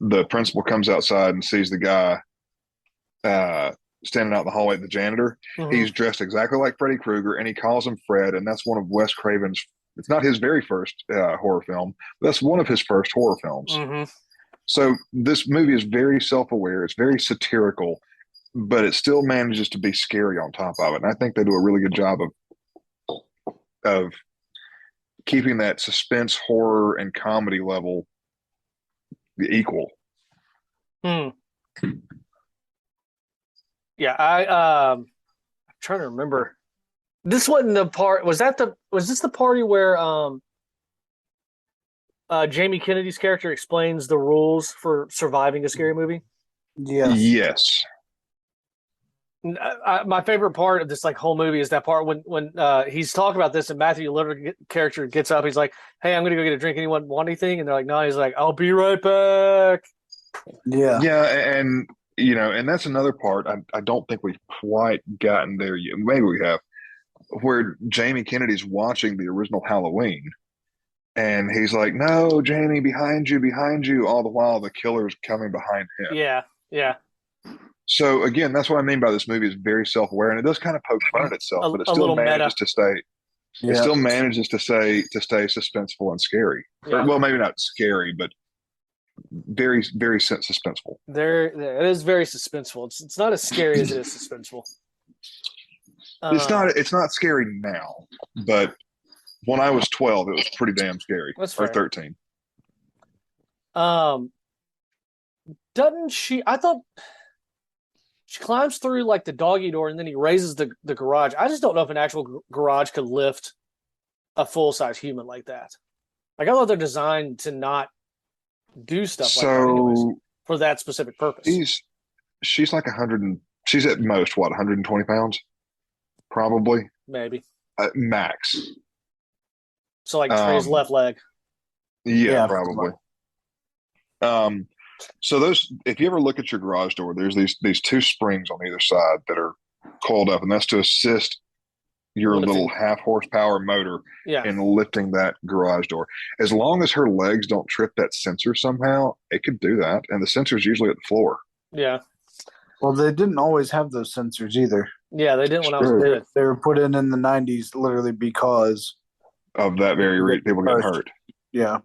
the principal comes outside and sees the guy standing out in the hallway, the janitor. He's dressed exactly like Freddy Krueger, and he calls him Fred, and that's one of Wes Craven's. It's not his very first horror film, but that's one of his first horror films. So this movie is very self-aware. It's very satirical, but it still manages to be scary on top of it. And I think they do a really good job of keeping that suspense, horror, and comedy level equal. Yeah, I'm trying to remember. This wasn't the part. Was this the party where Jamie Kennedy's character explains the rules for surviving a scary movie? Yes. My favorite part of this whole movie is that part when he's talking about this and Matthew Lillard character gets up. He's like, "Hey, I'm gonna go get a drink. Anyone want anything?" And they're like, "No." He's like, "I'll be right back." Yeah, and and that's another part. I don't think we've quite gotten there yet. Maybe we have, where Jamie Kennedy's watching the original Halloween, and he's like, "No, Jamie, behind you!" All the while, the killer's coming behind him. Yeah. So again, that's what I mean by this movie is very self-aware, and it does kind of poke fun at itself, but it still manages to stay. It still manages to stay suspenseful and scary. Yeah. Well, maybe not scary, but very, very suspenseful. It is very suspenseful. It's not as scary as it is suspenseful. It's not scary now, but when I was 12, it was pretty damn scary. That's fair. Or 13. Doesn't she? I thought she climbs through the doggy door and then he raises the garage. I just don't know if an actual garage could lift a full-size human like that. I thought they're designed to not do stuff like that anyways, for that specific purpose. She's like 100 and she's at most 120 pounds, probably, maybe max. So Trey's left leg. Yeah, probably. So if you ever look at your garage door, there's these two springs on either side that are coiled up, and that's to assist your little Lifting. half horsepower motor Yeah. in lifting that garage door. As long as her legs don't trip that sensor somehow, it could do that. And the sensor's usually at the floor. Yeah. Well, they didn't always have those sensors either. Yeah, they didn't when I was a Sure. kid. They were put in the 90s literally because, Of that very reason, people get hurt. yeah.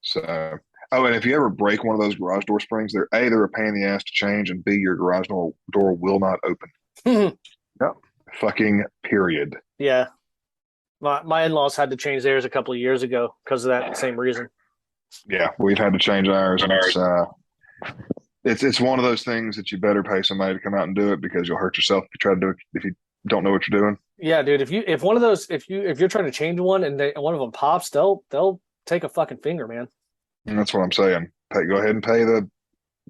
So, oh, and if you ever break one of those garage door springs, they're a pain in the ass to change, and B, your garage door will not open. Yep. Fucking period. Yeah. My in-laws had to change theirs a couple of years ago because of that same reason. Yeah, we've had to change ours, and it's one of those things that you better pay somebody to come out and do it because you'll hurt yourself if you try to do it if you don't know what you're doing. Yeah, dude. If one of those if you're trying to change one and one of them pops, they'll take a fucking finger, man. And that's what I'm saying. Go ahead and pay the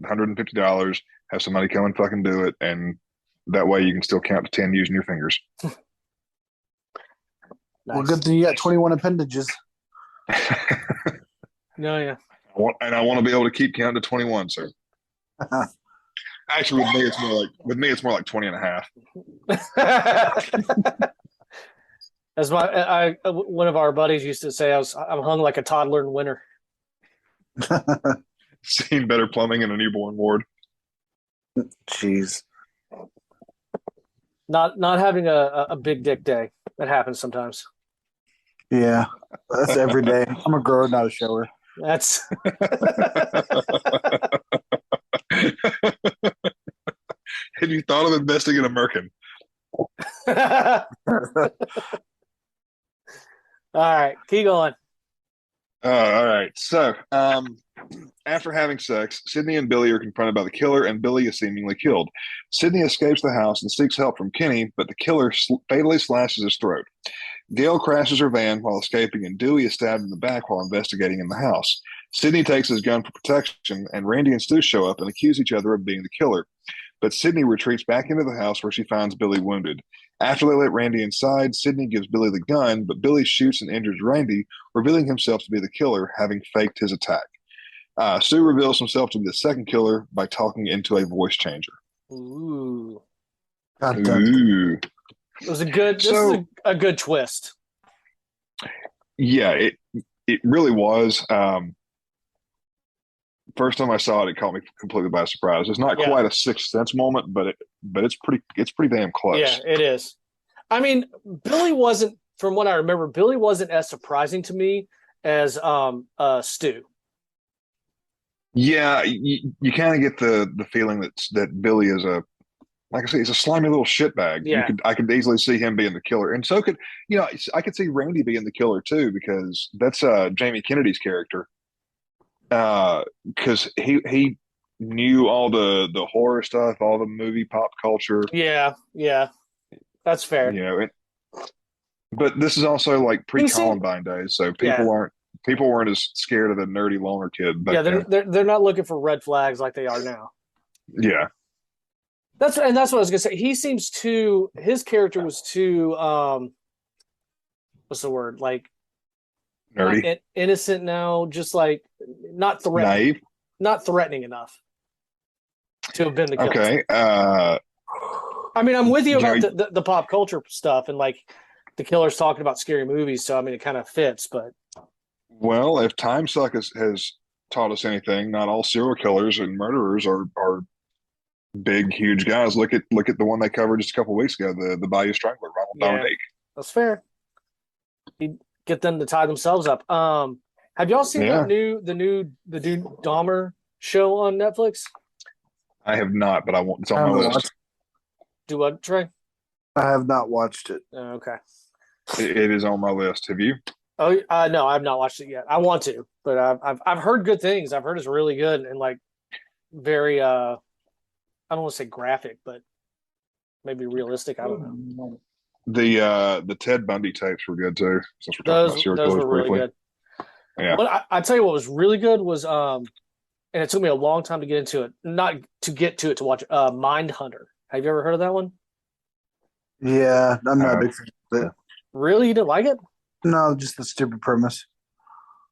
$150. Have somebody come and fucking do it, and that way you can still count to 10 using your fingers. Well, Nice. good thing you got 21 appendages. No, yeah. I want to be able to keep counting to 21, sir. Actually, with me, it's more like 20 and a half. As one of our buddies used to say, I'm hung like a toddler in winter. Seen better plumbing in a newborn ward. Jeez. Not having a big dick day. That happens sometimes. Yeah, that's every day. I'm a grower, not a shower. That's Have you thought of investing in a Merkin? all right. Keep going. All right. So, after having sex, Sydney and Billy are confronted by the killer, and Billy is seemingly killed. Sydney escapes the house and seeks help from Kenny, but the killer fatally slashes his throat. Gail crashes her van while escaping, and Dewey is stabbed in the back while investigating in the house. Sydney takes his gun for protection, and Randy and Stu show up and accuse each other of being the killer. But Sydney retreats back into the house where she finds Billy wounded. After they let Randy inside, Sydney gives Billy the gun, but Billy shoots and injures Randy, revealing himself to be the killer, having faked his attack. Stu reveals himself to be the second killer by talking into a voice changer. Ooh. Ooh. It was a good. This is a good twist. Yeah, it really was. First time I saw it, it caught me completely by surprise. It's not quite a Sixth Sense moment, but it's pretty damn close. Yeah, it is. I mean, Billy wasn't, from what I remember, Billy wasn't as surprising to me as Stu. Yeah, you kind of get the feeling that Billy is like I say, he's a slimy little shitbag. Yeah. I could easily see him being the killer, and so could I could see Randy being the killer too, because that's Jamie Kennedy's character. Because he knew all the horror stuff, all the movie pop culture. Yeah, that's fair. But this is also like pre-Columbine days, so people weren't as scared of the nerdy loner kid. Yeah, they're not looking for red flags like they are now. Yeah, that's what I was gonna say. His character was too what's the word, like nerdy, innocent now, just like not threatening, naive, not threatening enough to have been the killer. Okay. I mean, I'm with you about the pop culture stuff, and like the killer's talking about scary movies, so I mean it kind of fits. But well, if time suck has taught us anything, not all serial killers and murderers are big, huge guys. Look at the one they covered just a couple of weeks ago, the Bayou Strangler, Ronald Dominique. That's fair. He'd get them to tie themselves up. Have y'all seen the new Dahmer show on Netflix? I have not, but it's on my list. Do what, Trey? I have not watched it. Okay. It is on my list. Have you? Oh, no, I've not watched it yet. I want to, but I've heard good things. I've heard it's really good and like very I don't want to say graphic, but maybe realistic. I don't know. The Ted Bundy tapes were good too. Since we're talking about serial those killers were really briefly. good. Yeah. But I tell you what was really good was and it took me a long time to get into it. Not to get to it to watch Mindhunter. Have you ever heard of that one? Yeah, I'm not a big fan of it. Really, you didn't like it? No, just the stupid premise.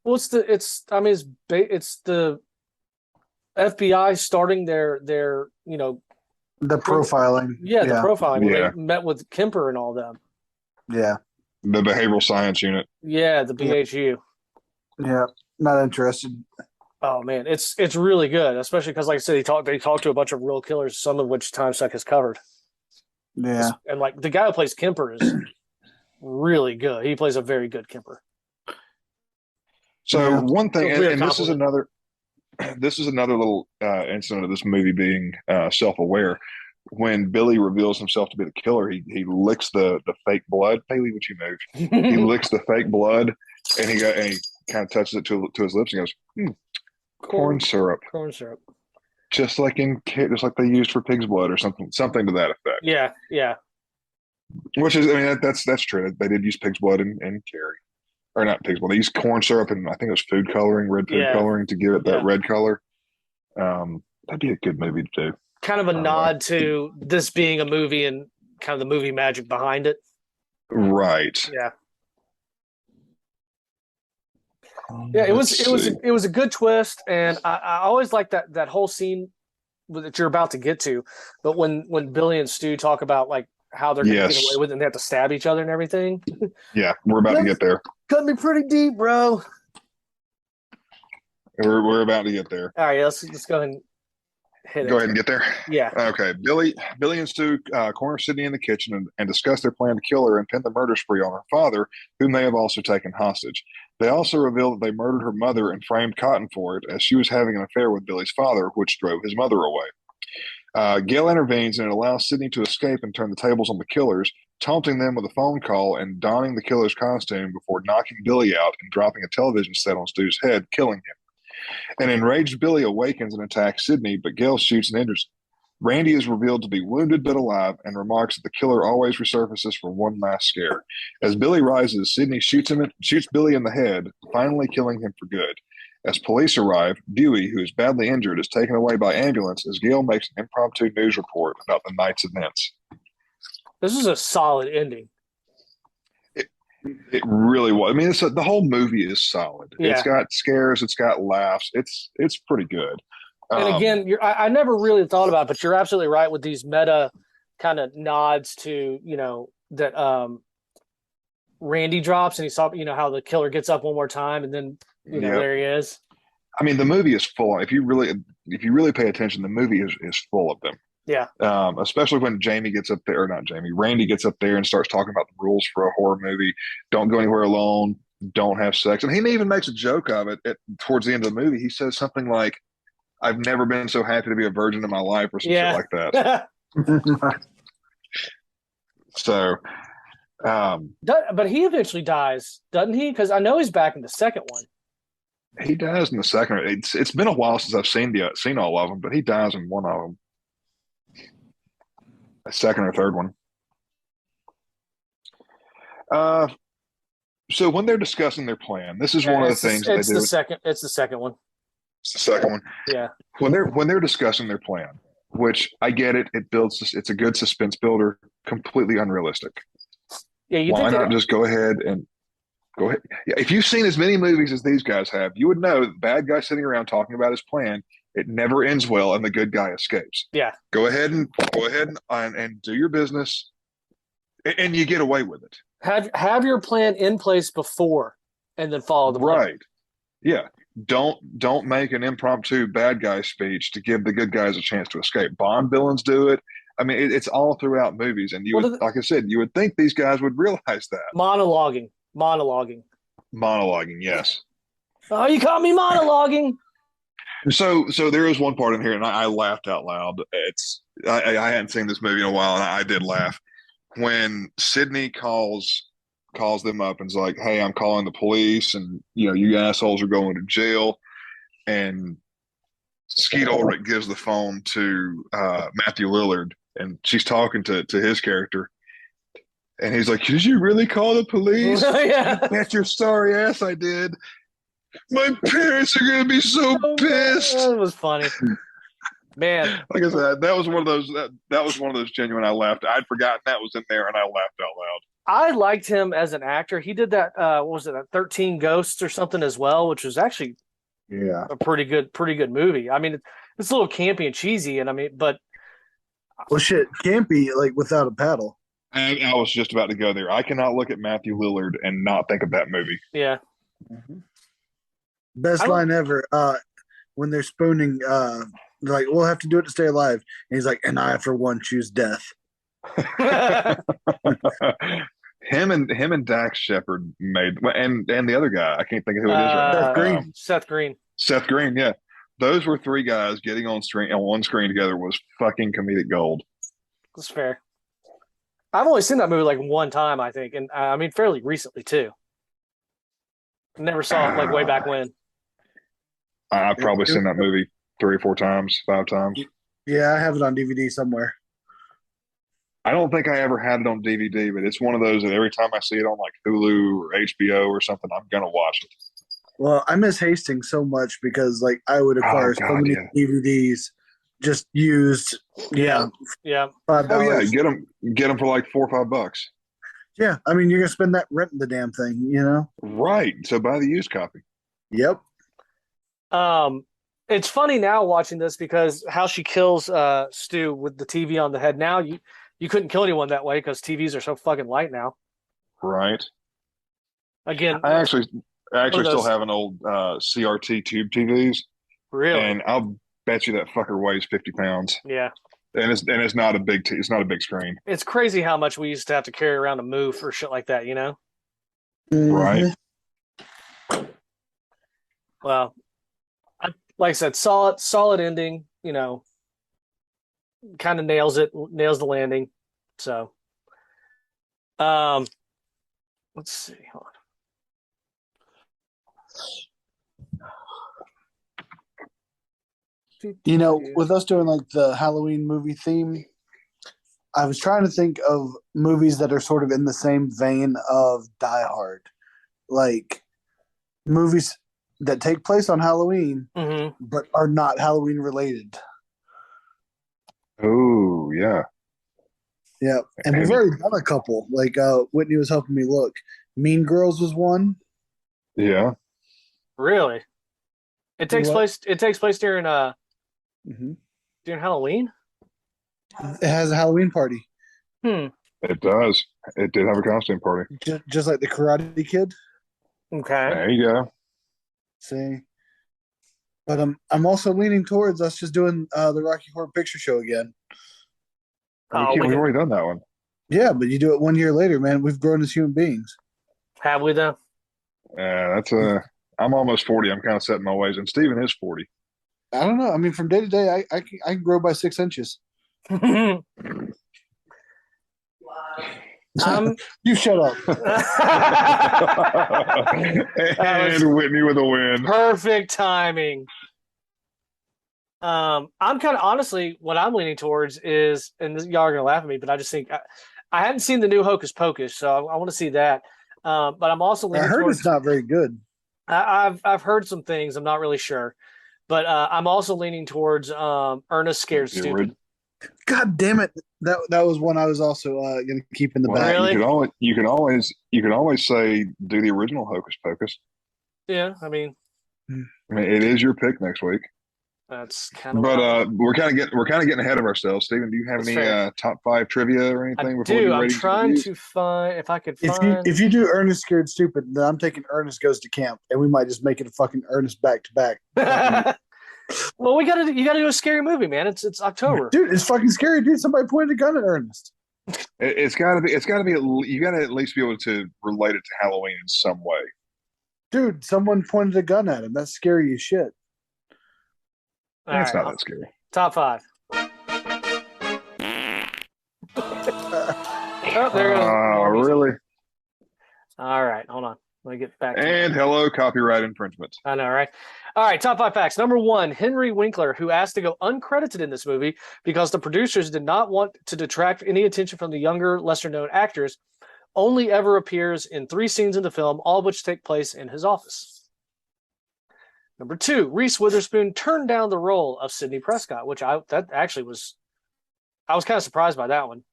Well, it's the FBI starting their the profiling. the profiling. Yeah. They met with Kemper and all them. Yeah. the behavioral science unit. Yeah, the BHU. Yeah. Not interested. Oh man, it's really good, especially because like I said, they talked to a bunch of real killers, some of which Time Suck has covered. Yeah. And like the guy who plays Kemper is really good. He plays a very good Kemper. So Yeah. one It's a thing, weird and this is compliment. another little incident of this movie being self-aware. When Billy reveals himself to be the killer, he licks the fake blood. Haley, would you move? He licks the fake blood, and he kind of touches it to his lips and goes, corn syrup, Corn syrup. just like they used for pig's blood or something to that effect. Yeah, yeah. Which is, I mean, that's true. They did use pig's blood in Carrie, or not pig's blood. They used corn syrup and I think it was food coloring, red food Yeah. coloring, to give it that Yeah. red color. That'd be a good movie to do. Kind of a By the way. nod to this being a movie and kind of the movie magic behind it. Right. Yeah. Yeah, it Let's was see. it was a good twist, and I always like that whole scene that you're about to get to. But when Billy and Stu talk about like how they're going to get Yes. away with it and they have to stab each other and everything, Yeah, we're about to get there. cut me pretty deep, bro. We're about to get there. All right, let's go ahead and hit Go it. ahead and get there. Yeah. Okay. Billy and Stu corner Sydney in the kitchen and discuss their plan to kill her and pin the murder spree on her father, whom they have also taken hostage. They also reveal that they murdered her mother and framed Cotton for it, as she was having an affair with Billy's father, which drove his mother away. Gail intervenes and it allows Sydney to escape and turn the tables on the killers, taunting them with a phone call and donning the killer's costume before knocking Billy out and dropping a television set on Stu's head, killing him. An enraged Billy awakens and attacks Sydney, but Gail shoots and injures him. Randy is revealed to be wounded but alive and remarks that the killer always resurfaces for one last scare. As Billy rises, Sydney shoots Billy in the head, finally killing him for good. As police arrive, Dewey, who is badly injured, is taken away by ambulance as Gail makes an impromptu news report about the night's events. This is a solid ending. It really was. I mean, the whole movie is solid. Yeah. It's got scares. It's got laughs. It's pretty good. And again, I never really thought about it, but you're absolutely right with these meta kind of nods to, that Randy drops and he saw, how the killer gets up one more time and then, Yep. there he is. I mean, the movie is full. If you really pay attention, the movie is full of them. Yeah. Especially when Randy gets up there and starts talking about the rules for a horror movie. Don't go anywhere alone. Don't have sex. And he even makes a joke of it towards the end of the movie. He says something like, I've never been so happy to be a virgin in my life, or some shit like that. So, but he eventually dies, doesn't he? Because I know he's back in the second one. he dies in the second. It's been a while since I've seen all of them, but he dies in one of them. A second or third one. So when they're discussing their plan, this is one of the things that they do. It's the second one. It's the second one. Yeah. When they're discussing their plan, which I get it, it's a good suspense builder, completely unrealistic. Yeah, Why not just go ahead? Yeah, if you've seen as many movies as these guys have, you would know the bad guy sitting around talking about his plan, it never ends well and the good guy escapes. Yeah. Go ahead and do your business and you get away with it. Have your plan in place before and then follow the plan. Right. Yeah. Don't make an impromptu bad guy speech to give the good guys a chance to escape. Bond villains do it. I mean, it's all throughout movies, and like I said, you would think these guys would realize that. Monologuing. Yes. Oh, you caught me monologuing. So there is one part in here, and I laughed out loud. I hadn't seen this movie in a while, and I did laugh when Sydney calls them up and is like, "Hey, I'm calling the police, and you assholes are going to jail." And Skeet Ulrich gives the phone to Matthew Lillard, and she's talking to his character, and he's like, "Did you really call the police?" Yeah. "Bet your sorry ass I did. My parents are gonna be so pissed." That was funny. Man, like I said, that was one of those genuine. I laughed. I'd forgotten that was in there, and I laughed out loud. I liked him as an actor. He did that. What was it? 13 Ghosts or something as well, which was actually a pretty good movie. I mean, it's a little campy and cheesy, but well, shit, campy like Without a Paddle. I was just about to go there. I cannot look at Matthew Lillard and not think of that movie. Yeah. Best I don't. line ever. When they're spooning, they're like, "We'll have to do it to stay alive." And he's like, "And I, for one, choose death." him and Dax Shepard made, and the other guy, I can't think of who it is right Seth now. Green. Seth Green. Seth Green, yeah. Those were three guys getting on one screen together was fucking comedic gold. That's fair. I've only seen that movie like one time, I think, and I mean fairly recently too. Never saw it like way back when. I've probably seen that movie 3 or 4 times, 5 times. Yeah, I have it on DVD somewhere. I don't think I ever had it on DVD, but it's one of those that every time I see it on like Hulu or HBO or something, I'm gonna watch it. Well, I miss Hastings so much because like I would acquire so God, many yeah. DVDs just used. Yeah, Yeah. $5. Oh yeah, get them for like $4 or $5. Yeah, I mean you're gonna spend that renting the damn thing, you know? Right. So buy the used copy. Yep. It's funny now watching this because how she kills Stu with the TV on the head. Now you couldn't kill anyone that way because TVs are so fucking light now. Right. Again, I actually those- still have an old CRT tube TVs, really, and I'll bet you that fucker weighs 50 pounds. yeah. And it's not a big it's not a big screen. It's crazy how much we used to have to carry around to move for shit like that, you know? Right. Well, like I said, solid ending, you know, kind of nails the landing. So, let's see. Hold on. You know, with us doing like the Halloween movie theme, I was trying to think of movies that are sort of in the same vein of Die Hard, like movies that take place on Halloween Mhm. but are not Halloween related. Oh yeah. Yeah, and we've already done a couple. Like Whitney was helping me look. Mean Girls was one. Yeah. Really? It takes What? place. It takes place during Mm-hmm. during Halloween. It has a Halloween party, It does. It did have a costume party. just like the Karate Kid. Okay. There you go. See, but I'm also leaning towards us just doing the Rocky Horror Picture Show again. Oh, We've already done that one. Yeah, but you do it 1 year later, man. We've grown as human beings. have we though? That's I'm almost 40. I'm kind of setting my ways, and Steven is 40. I don't know. I mean, from day to day, I can grow by 6 inches. Um, You shut up. And Whitney with a win. perfect timing. I'm kind of honestly what I'm leaning towards is, and y'all are gonna laugh at me, but I just think I hadn't seen the new Hocus Pocus, so I want to see that. But I'm also I leaning heard towards. it's not very good. I've heard some things. I'm not really sure, but I'm also leaning towards Ernest Scared The Stupid. God damn it! That was one I was also going to keep in the Well, back. Really? you can always say do the original Hocus Pocus. Yeah, I mean I mean, it is your pick next week. that's kind of. But we're kind of getting ahead of ourselves. Steven, do you have That's any fair. top 5 trivia or I anything before we do. do I'm ratings and trying reviews? to find if I could If find. you do Ernest Scared Stupid, then I'm taking Ernest Goes to Camp, and we might just make it a fucking Ernest back to back. Well, you gotta do a scary movie, man. It's October. Dude, it's fucking scary, dude. Somebody pointed a gun at Ernest. It's got to be you got to at least be able to relate it to Halloween in some way. Dude, someone pointed a gun at him. That's scary as shit. All That's right, not that scary. top 5. Oh, there goes Normies. Really? All right, hold on. Let me get back to And hello, copyright infringement. I know, right? All right, top 5 facts. Number 1, Henry Winkler, who asked to go uncredited in this movie because the producers did not want to detract any attention from the younger, lesser-known actors, only ever appears in 3 scenes in the film, all of which take place in his office. Number 2, Reese Witherspoon turned down the role of Sidney Prescott, which I was kind of surprised by that one.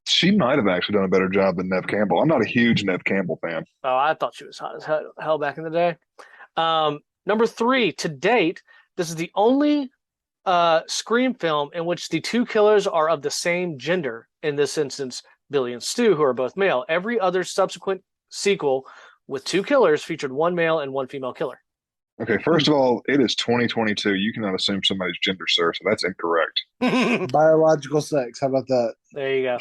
She might have actually done a better job than Nev Campbell. I'm not a huge Nev Campbell fan. Oh, I thought she was hot as hell back in the day. Number 3, to date, this is the only Scream film in which the two killers are of the same gender. In this instance, Billy and Stu, who are both male. Every other subsequent sequel with two killers featured one male and one female killer. Okay, first of all, it is 2022. You cannot assume somebody's gender, sir, so that's incorrect. Biological sex. How about that? There you go.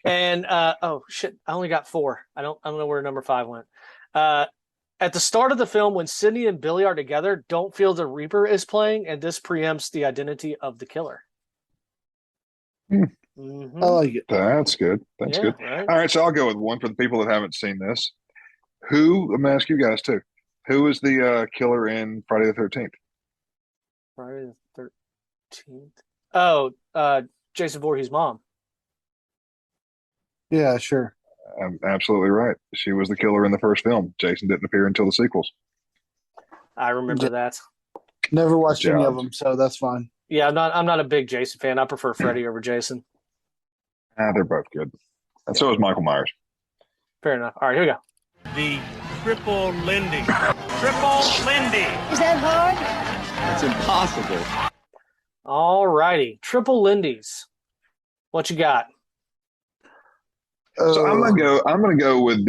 And oh shit, I only got 4. I don't know where number 5 went. At the start of the film, when Sidney and Billy are together, Don't Feel the Reaper is playing, and this preempts the identity of the killer. I like it. That's good. That's good. Right? All right, so I'll go with one for the people that haven't seen this. I'm going to ask you guys too. Who is the killer in Friday the 13th? Friday the 13th. Oh, Jason Voorhees' mom. Yeah, sure. I'm absolutely right. She was the killer in the first film. Jason didn't appear until the sequels. I remember that. Never watched any of them, so that's fine. Yeah, I'm not a big Jason fan. I prefer Freddy over Jason. They're both good. And so is Michael Myers. Fair enough. All right, here we go. The Triple Lindy. Triple Lindy. Is that hard? That's impossible. All righty. Triple Lindy's. What you got? So I'm gonna go with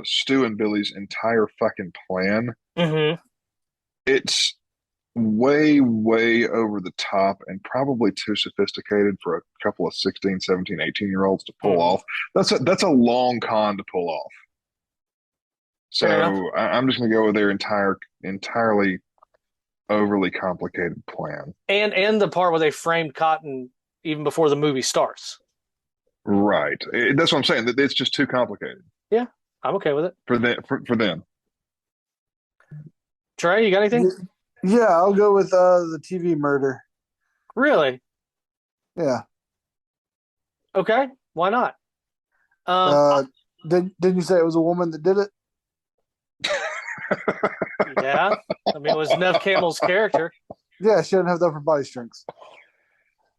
Stu and Billy's entire fucking plan. Mm-hmm. It's way, way over the top and probably too sophisticated for a couple of 16, 17, 18-year-olds to pull off. That's a long con to pull off. So I'm just gonna go with their entirely overly complicated plan. And the part where they framed Cotton even before the movie starts. Right. That's what I'm saying. That it's just too complicated. Yeah, I'm okay with it. For them. Trey, you got anything? Yeah, I'll go with the TV murder. Really? Yeah. Okay. Why not? Didn't you say it was a woman that did it? Yeah. I mean, it was Nev Campbell's character. Yeah, she didn't have the upper body strengths.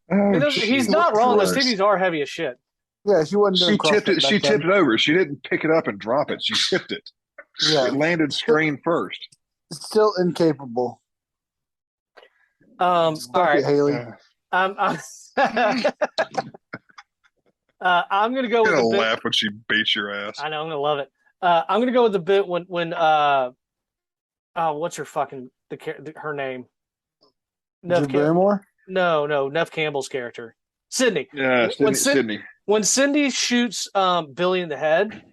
Oh, He's not wrong. Those titties are heavy as shit. Yeah, she wasn't doing She tipped it. CrossFit She back then. tipped it over. She didn't pick it up and drop it. She tipped it. Yeah. It landed screen first. Still incapable. All right, Haley. I'm gonna go You're with gonna the bit. laugh when she beats your ass. I know, I'm gonna love it. I'm gonna go with the bit when what's her name? Drew Barrymore? No, Nev Campbell's character, Sydney. Yeah, Sydney. When Cindy shoots Billy in the head,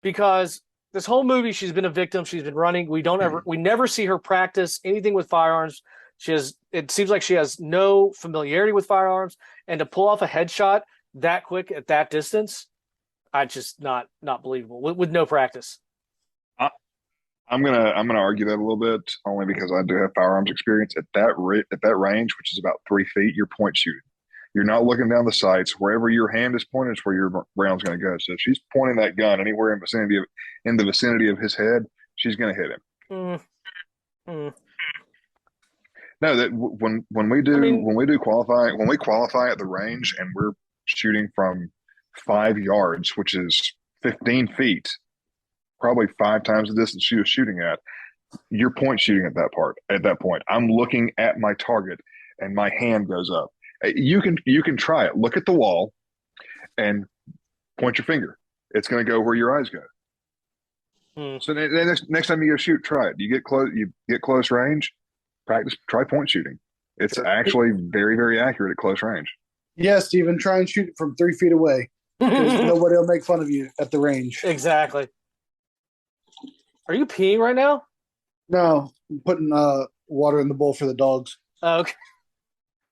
because this whole movie she's been a victim. She's been running. We never see her practice anything with firearms. It seems like she has no familiarity with firearms, and to pull off a headshot that quick at that distance, I just not believable with no practice. I'm gonna argue that a little bit, only because I do have firearms experience. At that range, which is about 3 feet, you're point shooting. You're not looking down the sights. Wherever your hand is pointed is where your round's going to go. So if she's pointing that gun anywhere in the vicinity of his head, she's going to hit him. No, that when we qualify at the range and we're shooting from 5 yards, which is 15 feet, probably 5 times the distance she was shooting at, you're point shooting at that point. I'm looking at my target and my hand goes up. You can try it. Look at the wall and point your finger. It's going to go where your eyes go. So next time you go shoot, try it. You get close range, practice, try point shooting. It's actually very, very accurate at close range. Yeah, Steven, try and shoot it from 3 feet away. Nobody will make fun of you at the range. Exactly. Are you peeing right now? No, I'm putting water in the bowl for the dogs. Okay.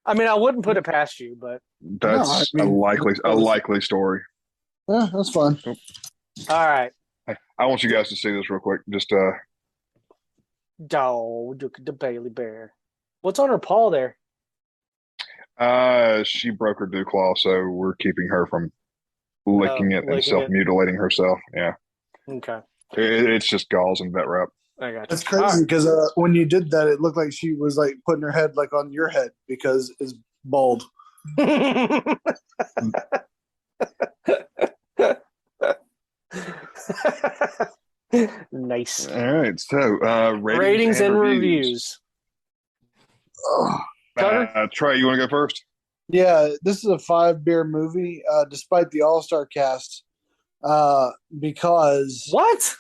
I mean, I wouldn't put it past you, but That's a likely story. Yeah, that's fun. all right. I want you guys to see this real quick. Just Look at the Bailey Bear. What's on her paw there? she broke her dew claw, so we're keeping her from licking it and self-mutilating herself. Yeah. Okay. It's just gauze and vet wrap. I got you. That's crazy because when you did that, it looked like she was like putting her head like on your head because it's bald. Nice. All right. So Ratings and reviews. Tucker? Trey, you want to go first? Yeah, this is a 5-beer movie, despite the all-star cast, because What?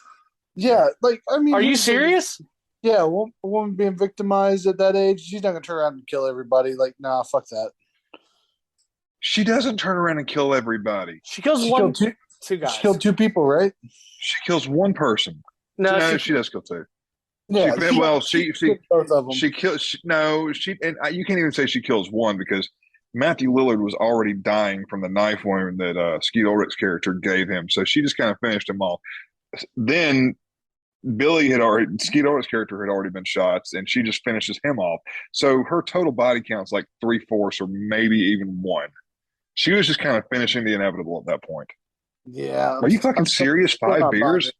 yeah, like I mean, Are you he's serious? yeah, a woman being victimized at that age, she's not gonna turn around and kill everybody. Like, nah, fuck that. She doesn't turn around and kill everybody. She kills She one, killed two guys. She killed 2 people, right? She kills one person. No, No, she does kill 2. Yeah, She killed both of them. She kills. You can't even say she kills one because Matthew Lillard was already dying from the knife wound that Skeet Ulrich's character gave him. So she just kind of finished him off. Then Skeet Ulrich's character had already been shot, and she just finishes him off. So her total body count's like 3/4 or maybe even 1. She was just kind of finishing the inevitable at that point. Yeah, Are you fucking serious? still 5 not buying beers? it.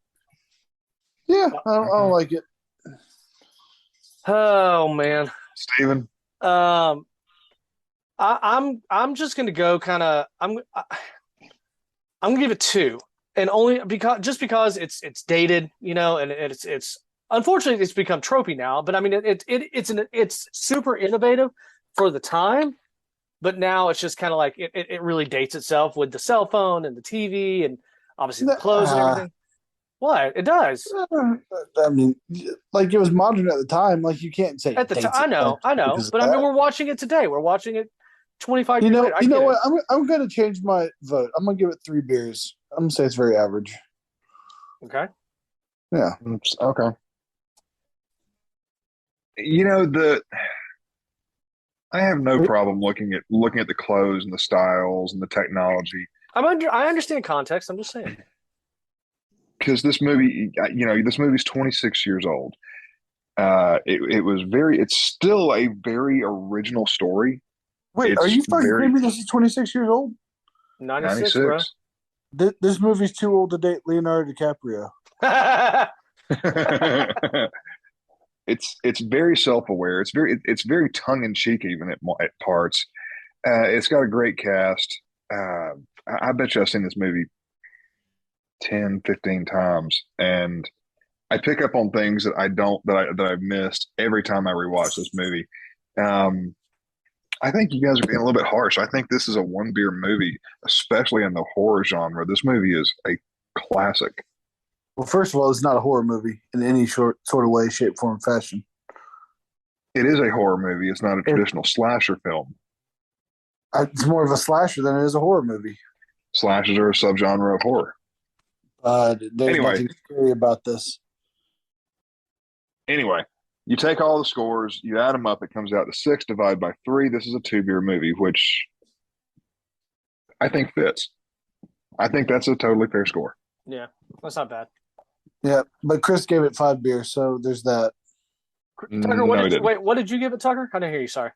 Yeah, I don't like it. Oh man. Steven? I'm just gonna go kind of. I'm gonna give it 2, and only because it's dated, and it's unfortunately it's become tropey now. But I mean, it's super innovative for the time, but now it's just kind of like it really dates itself with the cell phone and the TV and obviously the clothes and everything. What? It does. I mean, like it was modern at the time. Like you can't say At the time, dates I know, because of but I mean, that. we're watching it today. We're watching it 25 You years know, later. you know what? I'm gonna change my vote. I'm gonna give it 3 beers. I'm gonna say it's very average. Okay. Yeah. Okay. You know, I have no problem looking at the clothes and the styles and the technology I understand context. I'm just saying. because this movie's 26 years old. It's still a very original story. Wait, are It's you fucking very kidding me? This is 26 years old. 96, bro. 96. This movie's too old to date Leonardo DiCaprio. It's very self-aware. It's very tongue-in-cheek even at parts. It's got a great cast. I bet you I've seen this movie 10, 15 times, and I pick up on things that I've missed every time I rewatch this movie. I think you guys are being a little bit harsh. I think this is a 1-beer movie, especially in the horror genre. This movie is a classic. Well, first of all, it's not a horror movie in any sort of way, shape, form, fashion. It is a horror movie. It's not a traditional slasher film. It's more of a slasher than it is a horror movie. Slashers are a subgenre of horror. There's nothing scary about this. Anyway, you take all the scores, you add them up, it comes out to 6 divided by 3. This is a 2-beer movie, which I think fits. I think that's a totally fair score. Yeah, that's not bad. Yeah, but Chris gave it 5 beers, so there's that. Tucker, what did you give it, Tucker? I didn't hear you. Sorry.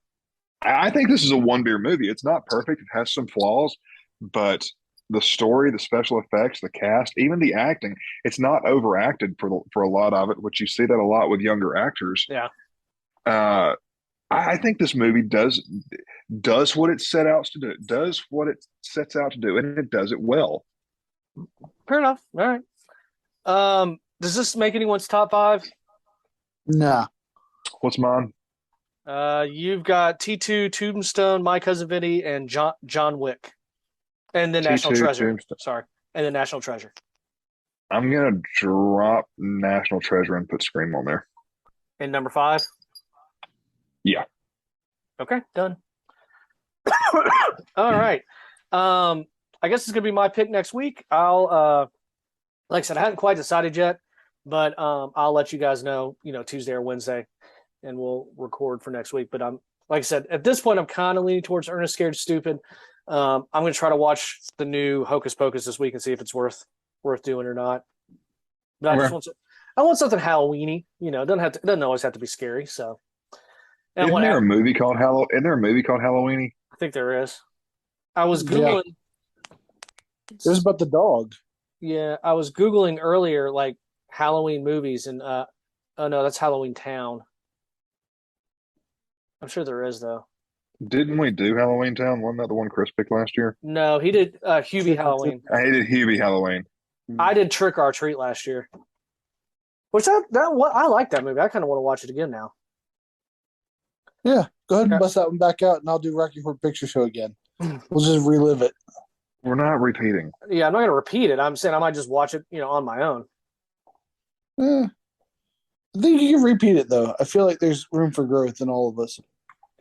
I think this is a 1-beer movie. It's not perfect. It has some flaws, but the story, the special effects, the cast, even the acting, it's not overacted for a lot of it, which you see that a lot with younger actors. Yeah. I think this movie does what it set out to do, does what it sets out to do, and it does it well. Fair enough. All right. Does this make anyone's top 5? Nah. What's mine? You've got T2, Tombstone, My Cousin Vinny, and John Wick, and the National Treasure. Tombstone. Sorry, and the National Treasure. I'm gonna drop National Treasure and put Scream on there. And number 5. Yeah. Okay, done. All right. I guess it's gonna be my pick next week. I'll like I said, I hadn't quite decided yet, but I'll let you guys know, Tuesday or Wednesday, and we'll record for next week. But like I said, at this point, I'm kind of leaning towards Ernest Scared Stupid. I'm going to try to watch the new Hocus Pocus this week and see if it's worth doing or not. But I want something Halloweeny. It doesn't always have to be scary. So, and Isn't there a movie called Halloweeny? I think there is. I was googling. It was about the dog. Yeah, I was googling earlier, like Halloween movies, and oh no, that's Halloween Town. I'm sure there is though. Didn't we do Halloween Town? Wasn't that the one Chris picked last year? No, he did Hubie Halloween. I hated Hubie Halloween. I did Trick or Treat last year. Which I like that movie. I kind of want to watch it again now. Yeah, go ahead and Okay. bust that one back out, and I'll do Rocky Horror Picture Show again. We'll just relive it. We're not repeating. Yeah, I'm not going to repeat it. I'm saying I might just watch it, on my own. I think you can repeat it though. I feel like there's room for growth in all of us.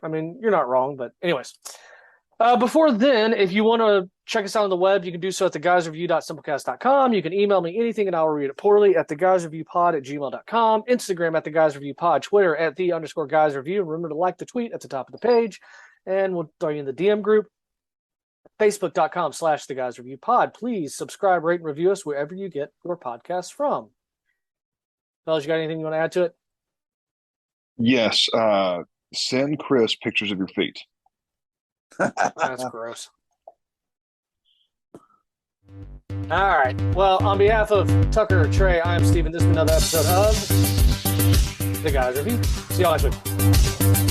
I mean, you're not wrong, but anyways. Before then, if you want to check us out on the web, you can do so at theguysreview.simplecast.com. You can email me anything and I will read it poorly at theguysreviewpod@gmail.com, Instagram at theguysreviewpod, Twitter at @the_guysreview. And remember to like the tweet at the top of the page, and we'll throw you in the DM group. Facebook.com/theguysreviewpod. Please subscribe, rate, and review us wherever you get your podcasts from. Fellas, you got anything you want to add to it? Yes. Send Chris pictures of your feet. That's gross. All right. Well, on behalf of Tucker or Trey, I am Steven. This has been another episode of The Guys Review. See y'all next week.